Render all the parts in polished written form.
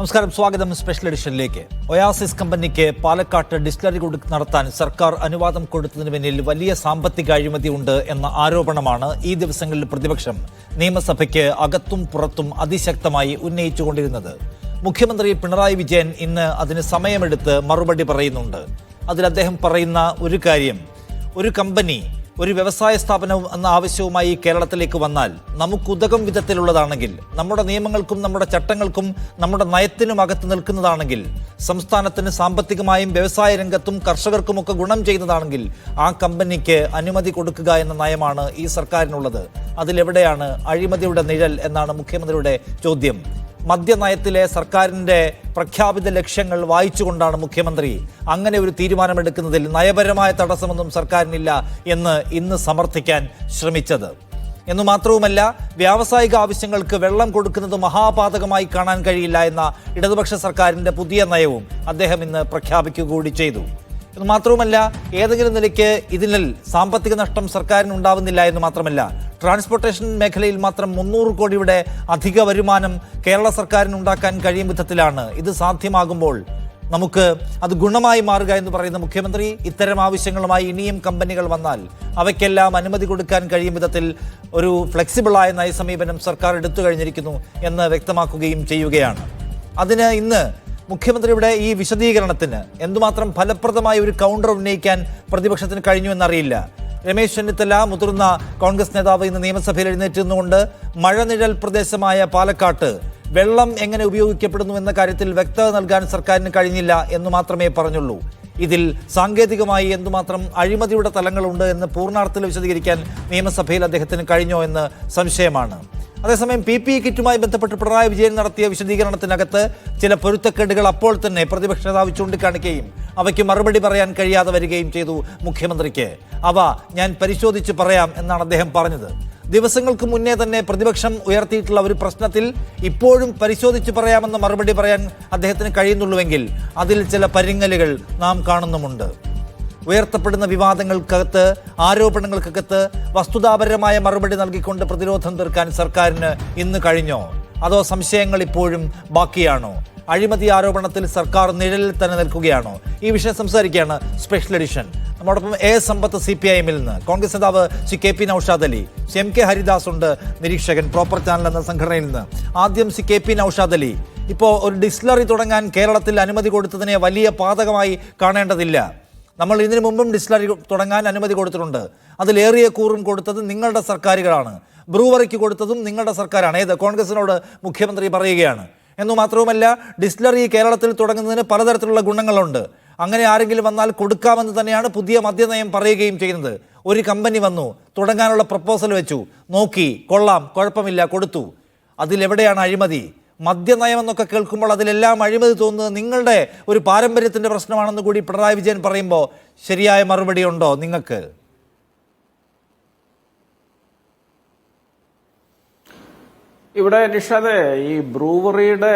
നമസ്കാരം, സ്വാഗതം special എഡിഷനിലേക്ക്. Oasis കമ്പനിക്ക് പാലക്കാട്ട് ഡിസ്റ്റിലറി നടത്താൻ സർക്കാർ അനുവാദം കൊടുത്തതിന് പിന്നിൽ വലിയ സാമ്പത്തിക അഴിമതി ഉണ്ട് എന്ന ആരോപണമാണ് ഈ ദിവസങ്ങളിൽ പ്രതിപക്ഷം നിയമസഭയ്ക്ക് അകത്തും പുറത്തും അതിശക്തമായി ഉന്നയിച്ചുകൊണ്ടിരുന്നത്. മുഖ്യമന്ത്രി പിണറായി വിജയൻ ഇന്ന് അതിന് സമയമെടുത്ത് മറുപടി പറയുന്നുണ്ട്. അതിൽ അദ്ദേഹം പറയുന്ന ഒരു കാര്യം, ഒരു കമ്പനി ഒരു വ്യവസായ സ്ഥാപനം എന്ന ആവശ്യവുമായി കേരളത്തിലേക്ക് വന്നാൽ നമുക്കുതകും വിധത്തിലുള്ളതാണെങ്കിൽ, നമ്മുടെ നിയമങ്ങൾക്കും നമ്മുടെ ചട്ടങ്ങൾക്കും നമ്മുടെ നയത്തിനും അകത്ത് നിൽക്കുന്നതാണെങ്കിൽ, സംസ്ഥാനത്തിന് സാമ്പത്തികമായും വ്യവസായ രംഗത്തും കർഷകർക്കുമൊക്കെ ഗുണം ചെയ്യുന്നതാണെങ്കിൽ ആ കമ്പനിക്ക് അനുമതി കൊടുക്കുക എന്ന നയമാണ് ഈ സർക്കാരിനുള്ളത്. അതിലെവിടെയാണ് അഴിമതിയുടെ നിഴൽ എന്നാണ് മുഖ്യമന്ത്രിയുടെ ചോദ്യം. മദ്യനയത്തിലെ സർക്കാരിൻ്റെ പ്രഖ്യാപിത ലക്ഷ്യങ്ങൾ വായിച്ചുകൊണ്ടാണ് മുഖ്യമന്ത്രി അങ്ങനെ ഒരു തീരുമാനമെടുക്കുന്നതിൽ നയപരമായ തടസ്സമൊന്നും സർക്കാരിനില്ല എന്ന് ഇന്ന് സമർത്ഥിക്കാൻ ശ്രമിച്ചത്. എന്നു മാത്രവുമല്ല, വ്യാവസായിക ആവശ്യങ്ങൾക്ക് വെള്ളം കൊടുക്കുന്നത് മഹാപാതകമായി കാണാൻ കഴിയില്ല എന്ന ഇടതുപക്ഷ സർക്കാരിൻ്റെ പുതിയ നയവും അദ്ദേഹം ഇന്ന് പ്രഖ്യാപിക്കുക കൂടി ചെയ്തു. എന്ന് മാത്രവുമല്ല, ഏതെങ്കിലും നിലയ്ക്ക് ഇതിൽ സാമ്പത്തിക നഷ്ടം സർക്കാരിന് ഉണ്ടാവുന്നില്ല എന്ന് മാത്രമല്ല, ട്രാൻസ്പോർട്ടേഷൻ മേഖലയിൽ മാത്രം 300 കോടിയുടെ അധിക വരുമാനം കേരള സർക്കാരിന് ഉണ്ടാക്കാൻ കഴിയും വിധത്തിലാണ് ഇത് സാധ്യമാകുമ്പോൾ നമുക്ക് അത് ഗുണമായി മാറുക എന്ന് പറയുന്ന മുഖ്യമന്ത്രി ഇത്തരം ആവശ്യങ്ങളുമായി ഇനിയും കമ്പനികൾ വന്നാൽ അവയ്ക്കെല്ലാം അനുമതി കൊടുക്കാൻ കഴിയും വിധത്തിൽ ഒരു ഫ്ലെക്സിബിളായ നയസമീപനം സർക്കാർ എടുത്തു കഴിഞ്ഞിരിക്കുന്നു എന്ന് വ്യക്തമാക്കുകയും ചെയ്യുകയാണ്. അതിന് ഇന്ന് മുഖ്യമന്ത്രിയുടെ ഈ വിശദീകരണത്തിന് എന്തുമാത്രം ഫലപ്രദമായ ഒരു കൗണ്ടർ ഉന്നയിക്കാൻ പ്രതിപക്ഷത്തിന് കഴിഞ്ഞു എന്നറിയില്ല. രമേശ് ചെന്നിത്തല, മുതിർന്ന കോൺഗ്രസ് നേതാവ്, ഇന്ന് നിയമസഭയിൽ എഴുന്നേറ്റുന്നുകൊണ്ട് മഴനിഴൽ പ്രദേശമായ പാലക്കാട്ട് വെള്ളം എങ്ങനെ ഉപയോഗിക്കപ്പെടുന്നു എന്ന കാര്യത്തിൽ വ്യക്തത നൽകാൻ സർക്കാരിന് കഴിഞ്ഞില്ല എന്ന് മാത്രമേ പറഞ്ഞുള്ളൂ. ഇതിൽ സാങ്കേതികമായി എന്തുമാത്രം അഴിമതിയുടെ തലങ്ങളുണ്ട് എന്ന് പൂർണ്ണാർത്ഥത്തിൽ വിശദീകരിക്കാൻ നിയമസഭയിൽ അദ്ദേഹത്തിന് കഴിഞ്ഞോ എന്ന് സംശയമാണ്. അതേസമയം PPE കിറ്റുമായി ബന്ധപ്പെട്ട് പിണറായി വിജയൻ നടത്തിയ വിശദീകരണത്തിനകത്ത് ചില പൊരുത്തക്കേടുകൾ അപ്പോൾ തന്നെ പ്രതിപക്ഷ നേതാവ് ചൂണ്ടിക്കാണിക്കുകയും അവയ്ക്ക് മറുപടി പറയാൻ കഴിയാതെ വരികയും ചെയ്തു മുഖ്യമന്ത്രിക്ക്. അവ ഞാൻ പരിശോധിച്ച് പറയാം എന്നാണ് അദ്ദേഹം പറഞ്ഞത്. ദിവസങ്ങൾക്ക് മുന്നേ തന്നെ പ്രതിപക്ഷം ഉയർത്തിയിട്ടുള്ള ഒരു പ്രശ്നത്തിൽ ഇപ്പോഴും പരിശോധിച്ച് പറയാമെന്ന മറുപടി പറയാൻ അദ്ദേഹത്തിന് കഴിയുന്നുള്ളൂവെങ്കിൽ അതിൽ ചില പരിങ്ങലുകൾ നാം കാണുന്നുമുണ്ട്. ഉയർത്തപ്പെടുന്ന വിവാദങ്ങൾക്കകത്ത്, ആരോപണങ്ങൾക്കകത്ത് വസ്തുതാപരമായ മറുപടി നൽകിക്കൊണ്ട് പ്രതിരോധം തീർക്കാൻ സർക്കാരിന് ഇന്ന് കഴിഞ്ഞോ? അതോ സംശയങ്ങൾ ഇപ്പോഴും ബാക്കിയാണോ? അഴിമതി ആരോപണത്തിൽ സർക്കാർ നിഴലിൽ തന്നെ നിൽക്കുകയാണോ? ഈ വിഷയം സംസാരിക്കുകയാണ് സ്പെഷ്യൽ എഡിഷൻ. നമ്മോടൊപ്പം സമ്പത്ത് CPIM-ൽ നിന്ന്, കോൺഗ്രസ് നേതാവ് ശ്രീ KP നൌഷാദ് അലി, MK ഹരിദാസ് ഉണ്ട്, നിരീക്ഷകൻ പ്രോപ്പർ ചാനൽ എന്ന സംഘടനയിൽ നിന്ന്. ആദ്യം ശ്രീ KP നൌഷാദ് അലി, ഇപ്പോൾ ഒരു ഡിസ്റ്റിലറി തുടങ്ങാൻ കേരളത്തിൽ അനുമതി കൊടുത്തതിനെ വലിയ പാതകമായി കാണേണ്ടതില്ല. നമ്മൾ ഇതിനു മുമ്പും ഡിസ്റ്റിലറി തുടങ്ങാൻ അനുമതി കൊടുത്തിട്ടുണ്ട്. അതിലേറിയ കൂറും കൊടുത്തത് നിങ്ങളുടെ സർക്കാരുകളാണ്. ബ്രൂവറിക്ക് കൊടുത്തതും നിങ്ങളുടെ സർക്കാരാണ്. ഏത് കോൺഗ്രസിനോട് മുഖ്യമന്ത്രി പറയുകയാണ്. എന്നു മാത്രവുമല്ല, ഡിസ്റ്റിലറി കേരളത്തിൽ തുടങ്ങുന്നതിന് പലതരത്തിലുള്ള ഗുണങ്ങളുണ്ട്. അങ്ങനെ ആരെങ്കിലും വന്നാൽ കൊടുക്കാമെന്ന് തന്നെയാണ് പുതിയ മദ്യനയം പറയുകയും ചെയ്യുന്നത്. ഒരു കമ്പനി വന്നു, തുടങ്ങാനുള്ള പ്രപ്പോസൽ വെച്ചു, നോക്കി, കൊള്ളാം, കുഴപ്പമില്ല, കൊടുത്തു. അതിലെവിടെയാണ് അഴിമതി? മദ്യനയം എന്നൊക്കെ കേൾക്കുമ്പോൾ അതിലെല്ലാം അഴിമതി തോന്നുന്നത് നിങ്ങളുടെ ഒരു പാരമ്പര്യത്തിൻ്റെ പ്രശ്നമാണെന്ന് കൂടി പിണറായി വിജയൻ പറയുമ്പോൾ ശരിയായ മറുപടി ഉണ്ടോ നിങ്ങൾക്ക്? ഇവിടെ നിഷാദേ, ഈ ബ്രൂവറിയുടെ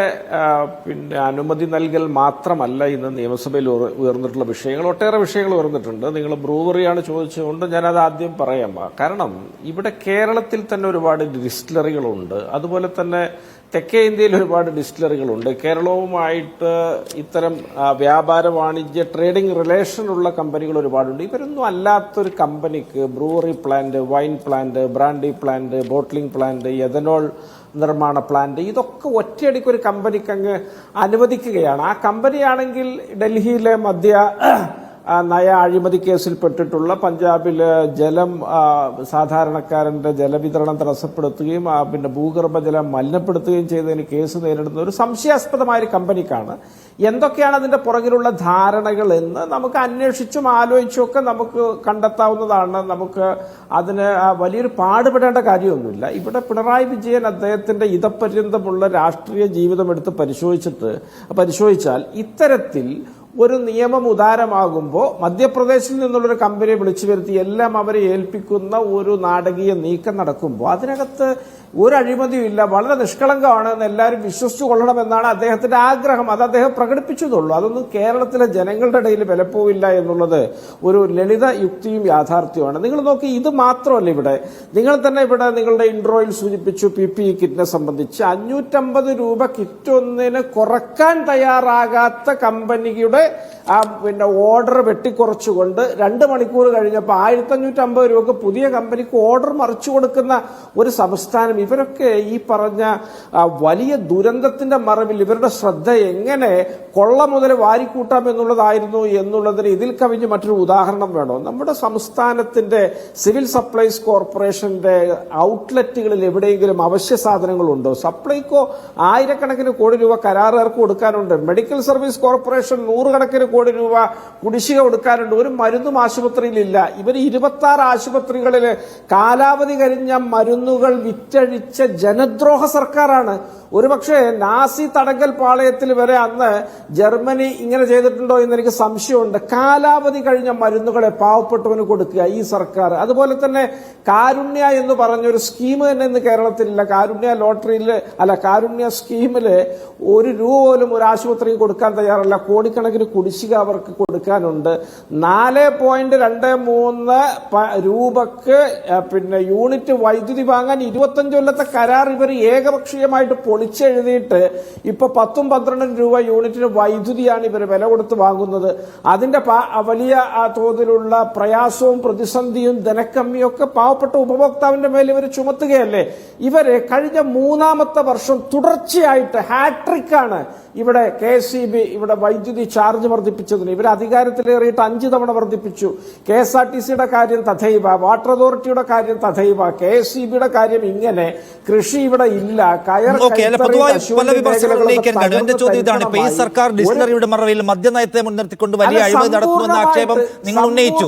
അനുമതി നൽകൽ മാത്രമല്ല ഇന്ന് നിയമസഭയിൽ ഉയർന്നിട്ടുള്ള വിഷയങ്ങൾ. ഒട്ടേറെ വിഷയങ്ങൾ ഉയർന്നിട്ടുണ്ട്. നിങ്ങൾ ബ്രൂവറിയാണ് ചോദിച്ചുകൊണ്ട് ഞാനത് ആദ്യം പറയാം. കാരണം ഇവിടെ കേരളത്തിൽ തന്നെ ഒരുപാട് ഡിസ്റ്റിലറികളുണ്ട്. അതുപോലെ തന്നെ തെക്കേ ഇന്ത്യയിൽ ഒരുപാട് ഡിസ്റ്റിലറികളുണ്ട്. കേരളവുമായിട്ട് ഇത്തരം വ്യാപാര വാണിജ്യ ട്രേഡിംഗ് റിലേഷനുള്ള കമ്പനികൾ ഒരുപാടുണ്ട്. ഇവരൊന്നും അല്ലാത്തൊരു കമ്പനിക്ക് brewery plant, wine plant, brandy plant, bottling plant, ethanol നിർമ്മാണ പ്ലാന്റ്, ഇതൊക്കെ ഒറ്റയടിക്ക് ഒരു കമ്പനിക്ക് അങ്ങ് അനുവദിക്കുകയാണ്. ആ കമ്പനിയാണെങ്കിൽ ഡൽഹിയിലെ നയ അഴിമതി കേസിൽ പെട്ടിട്ടുള്ള പഞ്ചാബില് ജലം, സാധാരണക്കാരന്റെ ജലവിതരണം തടസ്സപ്പെടുത്തുകയും ഭൂഗർഭജലം മലിനപ്പെടുത്തുകയും ചെയ്തതിന് കേസ് നേരിടുന്ന ഒരു സംശയാസ്പദമായ ഒരു കമ്പനിക്കാണ്. എന്തൊക്കെയാണ് അതിന്റെ പുറകിലുള്ള ധാരണകൾ എന്ന് നമുക്ക് അന്വേഷിച്ചും ആലോചിച്ചും ഒക്കെ നമുക്ക് കണ്ടെത്താവുന്നതാണ്. നമുക്ക് അതിന് വലിയൊരു പാടുപെടേണ്ട കാര്യമൊന്നുമില്ല. ഇവിടെ പിണറായി വിജയൻ അദ്ദേഹത്തിന്റെ ഇതപര്യന്തമുള്ള രാഷ്ട്രീയ ജീവിതം എടുത്ത് പരിശോധിച്ചാൽ ഇത്തരത്തിൽ ഒരു നിയമം ഉദാരമാകുമ്പോൾ മധ്യപ്രദേശിൽ നിന്നുള്ളൊരു കമ്പനിയെ വിളിച്ചു വരുത്തി എല്ലാം അവരെ ഏൽപ്പിക്കുന്ന ഒരു നാടകീയ നീക്കം നടക്കുമ്പോൾ അതിനകത്ത് ഒരു അഴിമതിയും ഇല്ല, വളരെ നിഷ്കളങ്കമാണ് എന്ന് എല്ലാവരും വിശ്വസിച്ചു കൊള്ളണമെന്നാണ് അദ്ദേഹത്തിന്റെ ആഗ്രഹം. അത് അദ്ദേഹം പ്രകടിപ്പിച്ചതുള്ളൂ. അതൊന്നും കേരളത്തിലെ ജനങ്ങളുടെ ഇടയിൽ വിലപ്പോവില്ല എന്നുള്ളത് ഒരു ലളിത യുക്തിയും യാഥാർത്ഥ്യമാണ്. നിങ്ങൾ നോക്കി, ഇത് മാത്രമല്ല ഇവിടെ നിങ്ങൾ തന്നെ ഇവിടെ നിങ്ങളുടെ ഇൻട്രോയിൽ സൂചിപ്പിച്ചു PPE കിറ്റിനെ സംബന്ധിച്ച് 550 രൂപ കിറ്റ് ഒന്നിന് കുറക്കാൻ തയ്യാറാകാത്ത കമ്പനിയുടെ ഓർഡർ വെട്ടിക്കുറച്ചുകൊണ്ട് 2 മണിക്കൂർ കഴിഞ്ഞപ്പോൾ 1550 രൂപക്ക് പുതിയ കമ്പനിക്ക് ഓർഡർ മറിച്ചു കൊടുക്കുന്ന ഒരു സംസ്ഥാനം. ഇവരൊക്കെ ഈ പറഞ്ഞ വലിയ ദുരന്തത്തിന്റെ മറവിൽ ഇവരുടെ ശ്രദ്ധ എങ്ങനെ കൊള്ള മുതൽ വാരിക്കൂട്ടാം എന്നുള്ളതായിരുന്നു എന്നുള്ളതിന് ഇതിൽ കവിഞ്ഞ് മറ്റൊരു ഉദാഹരണം വേണോ? നമ്മുടെ സംസ്ഥാനത്തിന്റെ സിവിൽ സപ്ലൈസ് കോർപ്പറേഷന്റെ ഔട്ട്ലെറ്റുകളിൽ എവിടെയെങ്കിലും അവശ്യ സാധനങ്ങളുണ്ടോ? സപ്ലൈകോ ആയിരക്കണക്കിന് കോടി രൂപ കരാറുകാർക്ക് കൊടുക്കാനുണ്ട്. മെഡിക്കൽ സർവീസ് കോർപ്പറേഷൻ 100 കണക്കിന് കോടി രൂപ കുടിശ്ശിക കൊടുക്കാനുണ്ട്. ഒരു മരുന്നും ആശുപത്രിയിലില്ല. ഇവർ 26 ആശുപത്രികളിൽ കാലാവധി കഴിഞ്ഞ മരുന്നുകൾ വിറ്റഴിച്ച ജനദ്രോഹ സർക്കാരാണ്. ഒരുപക്ഷെ നാസി തടങ്കൽ പാളയത്തിൽ വരെ അന്ന് ജർമ്മനി ഇങ്ങനെ ചെയ്തിട്ടുണ്ടോ എന്ന് എനിക്ക് സംശയമുണ്ട്. കാലാവധി കഴിഞ്ഞ മരുന്നുകളെ പാവപ്പെട്ടവന് കൊടുക്കുക ഈ സർക്കാർ. അതുപോലെ തന്നെ കാരുണ്യ എന്ന് പറഞ്ഞൊരു സ്കീം തന്നെ ഇന്ന് കേരളത്തിലില്ല. കാരുണ്യ ലോട്ടറിയിൽ കാരുണ്യ സ്കീമില് 1 രൂപ പോലും ഒരു ആശുപത്രിയും കൊടുക്കാൻ തയ്യാറല്ല. കോടിക്കണക്കിന് കുടിശ്ശിക അവർക്ക് കൊടുക്കാനുണ്ട്. 4.23 രൂപക്ക് യൂണിറ്റ് വൈദ്യുതി വാങ്ങാൻ 25 കൊല്ലത്തെ കരാർ ഇവർ ഏകപക്ഷീയമായിട്ട് പൊളിച്ചെഴുതിയിട്ട് ഇപ്പൊ 10-12 രൂപ യൂണിറ്റിന് വൈദ്യുതിയാണ് ഇവർ വില കൊടുത്ത് വാങ്ങുന്നത്. അതിന്റെ വലിയ തോതിലുള്ള പ്രയാസവും പ്രതിസന്ധിയും ധനക്കമ്മിയും ഒക്കെ പാവപ്പെട്ട ഉപഭോക്താവിന്റെ മേൽ ഇവർ ചുമത്തുകയല്ലേ. ഇവര് കഴിഞ്ഞ 3ാമത്തെ വർഷം തുടർച്ചയായിട്ട് ഹാട്രിക്കാണ് ഇവിടെ KSEB ഇവിടെ വൈദ്യുതി ചാർജ് വർദ്ധിപ്പിച്ചതിന്. ഇവർ അധികാരത്തിലേറിയിട്ട് 5 തവണ വർദ്ധിപ്പിച്ചു. KSRTCയുടെ കാര്യം തഥൈവ, വാട്ടർ അതോറിറ്റിയുടെ കാര്യം തഥൈവ, KSEBയുടെ കാര്യം ഇങ്ങനെ. കൃഷി ഇവിടെ ഇല്ല. എന്റെ ചോദ്യം ഇതാണ്. ഈ സർക്കാർ ഡിസ്റ്റിലറിയുടെ മറവിൽ മദ്യനയത്തെ മുൻനിർത്തിക്കൊണ്ട് വലിയ അഴിമതി നടത്തുമെന്ന ആക്ഷേപം നിങ്ങൾ ഉന്നയിച്ചു.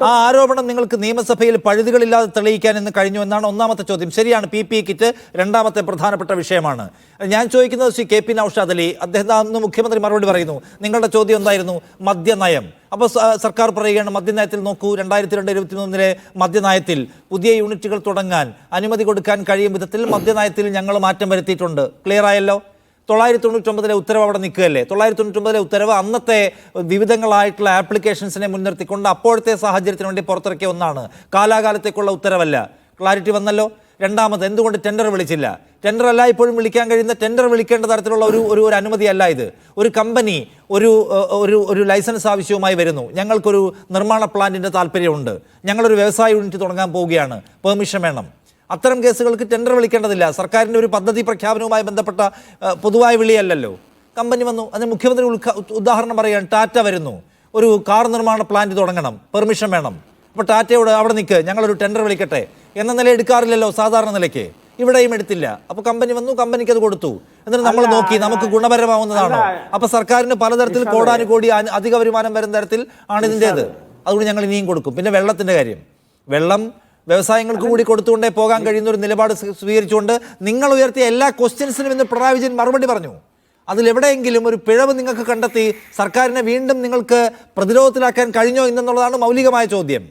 ആ ആരോപണം നിങ്ങൾക്ക് നിയമസഭയിൽ പഴുതുകളില്ലാതെ തെളിയിക്കാൻ ഇന്ന് കഴിഞ്ഞു എന്നാണ് ഒന്നാമത്തെ ചോദ്യം. ശരിയാണ്, PPE കിറ്റ് രണ്ടാമത്തെ പ്രധാനപ്പെട്ട വിഷയമാണ്. ഞാൻ ചോദിക്കുന്നത് ശ്രീ KP നൌഷാദ് അലി, അദ്ദേഹം അന്ന് മുഖ്യമന്ത്രി മറുപടി പറയുന്നു. നിങ്ങളുടെ ചോദ്യം എന്തായിരുന്നു? മദ്യനയം. അപ്പോൾ സർക്കാർ പറയുകയാണ് മദ്യനയത്തിൽ നോക്കൂ, 2022-23 മദ്യനയത്തിൽ പുതിയ യൂണിറ്റുകൾ തുടങ്ങാൻ അനുമതി കൊടുക്കാൻ കഴിയും വിധത്തിൽ മദ്യനയത്തിൽ ഞങ്ങൾ മാറ്റം വരുത്തിയിട്ടുണ്ട്. ക്ലിയർ ആയല്ലോ. 999 ഉത്തരവ് അവിടെ നിൽക്കുകയല്ലേ. 999 ഉത്തരവ് അന്നത്തെ വിവിധങ്ങളായിട്ടുള്ള ആപ്ലിക്കേഷൻസിനെ മുൻനിർത്തിക്കൊണ്ട് അപ്പോഴത്തെ സാഹചര്യത്തിന് വേണ്ടി പുറത്തിറക്കിയ ഒന്നാണ്, കാലാകാലത്തേക്കുള്ള ഉത്തരവല്ല. ക്ലാരിറ്റി വന്നല്ലോ. രണ്ടാമത്, എന്തുകൊണ്ട് ടെൻഡർ വിളിച്ചില്ല? ടെൻഡർ അല്ല ഇപ്പോഴും വിളിക്കാൻ കഴിയുന്ന, ടെൻഡർ വിളിക്കേണ്ട തരത്തിലുള്ള ഒരു അനുമതി അല്ല ഇത്. ഒരു കമ്പനി ഒരു ലൈസൻസ് ആവശ്യവുമായി വരുന്നു, ഞങ്ങൾക്കൊരു നിർമ്മാണ പ്ലാന്റിൻ്റെ താല്പര്യമുണ്ട്, ഞങ്ങളൊരു വ്യവസായ യൂണിറ്റ് തുടങ്ങാൻ പോവുകയാണ്, പെർമിഷൻ വേണം. അത്തരം കേസുകൾക്ക് ടെൻഡർ വിളിക്കേണ്ടതില്ല. സർക്കാരിൻ്റെ ഒരു പദ്ധതി പ്രഖ്യാപനവുമായി ബന്ധപ്പെട്ട പൊതുവായ വിളിയല്ലല്ലോ. കമ്പനി വന്നു, അതിന് മുഖ്യമന്ത്രി ഉദാഹരണം പറയുകയാണ്. ടാറ്റ വരുന്നു, ഒരു കാർ നിർമ്മാണ പ്ലാന്റ് തുടങ്ങണം, പെർമിഷൻ വേണം. അപ്പോൾ ടാറ്റയോട് അവിടെ നിൽക്ക്, ഞങ്ങളൊരു ടെൻഡർ വിളിക്കട്ടെ എന്ന നില എടുക്കാറില്ലല്ലോ സാധാരണ നിലയ്ക്ക്. ഇവിടെയും എടുത്തില്ല. അപ്പോൾ കമ്പനി വന്നു, കമ്പനിക്ക് അത് കൊടുത്തു. എന്നിട്ട് നമ്മൾ നോക്കി നമുക്ക് ഗുണപരമാവുന്നതാണോ? അപ്പോൾ സർക്കാരിന് പലതരത്തിൽ കോടാനുകോടി അധിക വരുമാനം വരുന്ന തരത്തിൽ ആണ് ഇതിൻ്റേത്. അതുകൊണ്ട് ഞങ്ങൾ ഇനിയും കൊടുക്കും. പിന്നെ വെള്ളത്തിൻ്റെ കാര്യം, വെള്ളം വ്യവസായങ്ങൾക്ക് കൂടി കൊടുത്തുകൊണ്ടേ പോകാൻ കഴിയുന്ന ഒരു നിലപാട് സ്വീകരിച്ചുകൊണ്ട് നിങ്ങൾ ഉയർത്തിയ എല്ലാ ക്വസ്റ്റ്യൻസിനും ഇന്ന് പിണറായി വിജയൻ മറുപടി പറഞ്ഞു. അതിലെവിടെയെങ്കിലും ഒരു പിഴവ് നിങ്ങൾക്ക് കണ്ടെത്തി സർക്കാരിനെ വീണ്ടും നിങ്ങൾക്ക് പ്രതിരോധത്തിലാക്കാൻ കഴിഞ്ഞോ എന്നുള്ളതാണ് മൗലികമായ ചോദ്യം.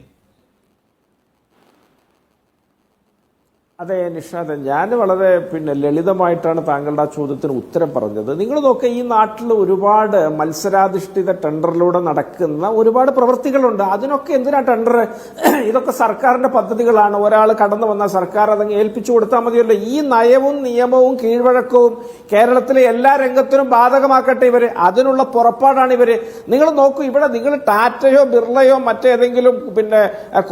അതെ നിഷാദ്, ഞാൻ വളരെ ലളിതമായിട്ടാണ് താങ്കളുടെ ആ ചോദ്യത്തിന് ഉത്തരം പറഞ്ഞത്. നിങ്ങൾ നോക്കുക, ഈ നാട്ടിൽ ഒരുപാട് മത്സരാധിഷ്ഠിത ടെൻഡറിലൂടെ നടക്കുന്ന ഒരുപാട് പ്രവൃത്തികളുണ്ട്. അതിനൊക്കെ എന്തിനാ ടെൻഡർ? ഇതൊക്കെ സർക്കാരിന്റെ പദ്ധതികളാണ്. ഒരാൾ കടന്നു വന്ന സർക്കാർ അതങ്ങ് ഏൽപ്പിച്ചു കൊടുത്താൽ മതിയല്ലോ. ഈ നയവും നിയമവും കീഴ്വഴക്കവും കേരളത്തിലെ എല്ലാ രംഗത്തിനും ബാധകമാക്കട്ടെ ഇവര്. അതിനുള്ള പുറപ്പാടാണ് ഇവര്. നിങ്ങൾ നോക്കൂ, ഇവിടെ നിങ്ങൾ ടാറ്റയോ ബിർളയോ മറ്റേതെങ്കിലും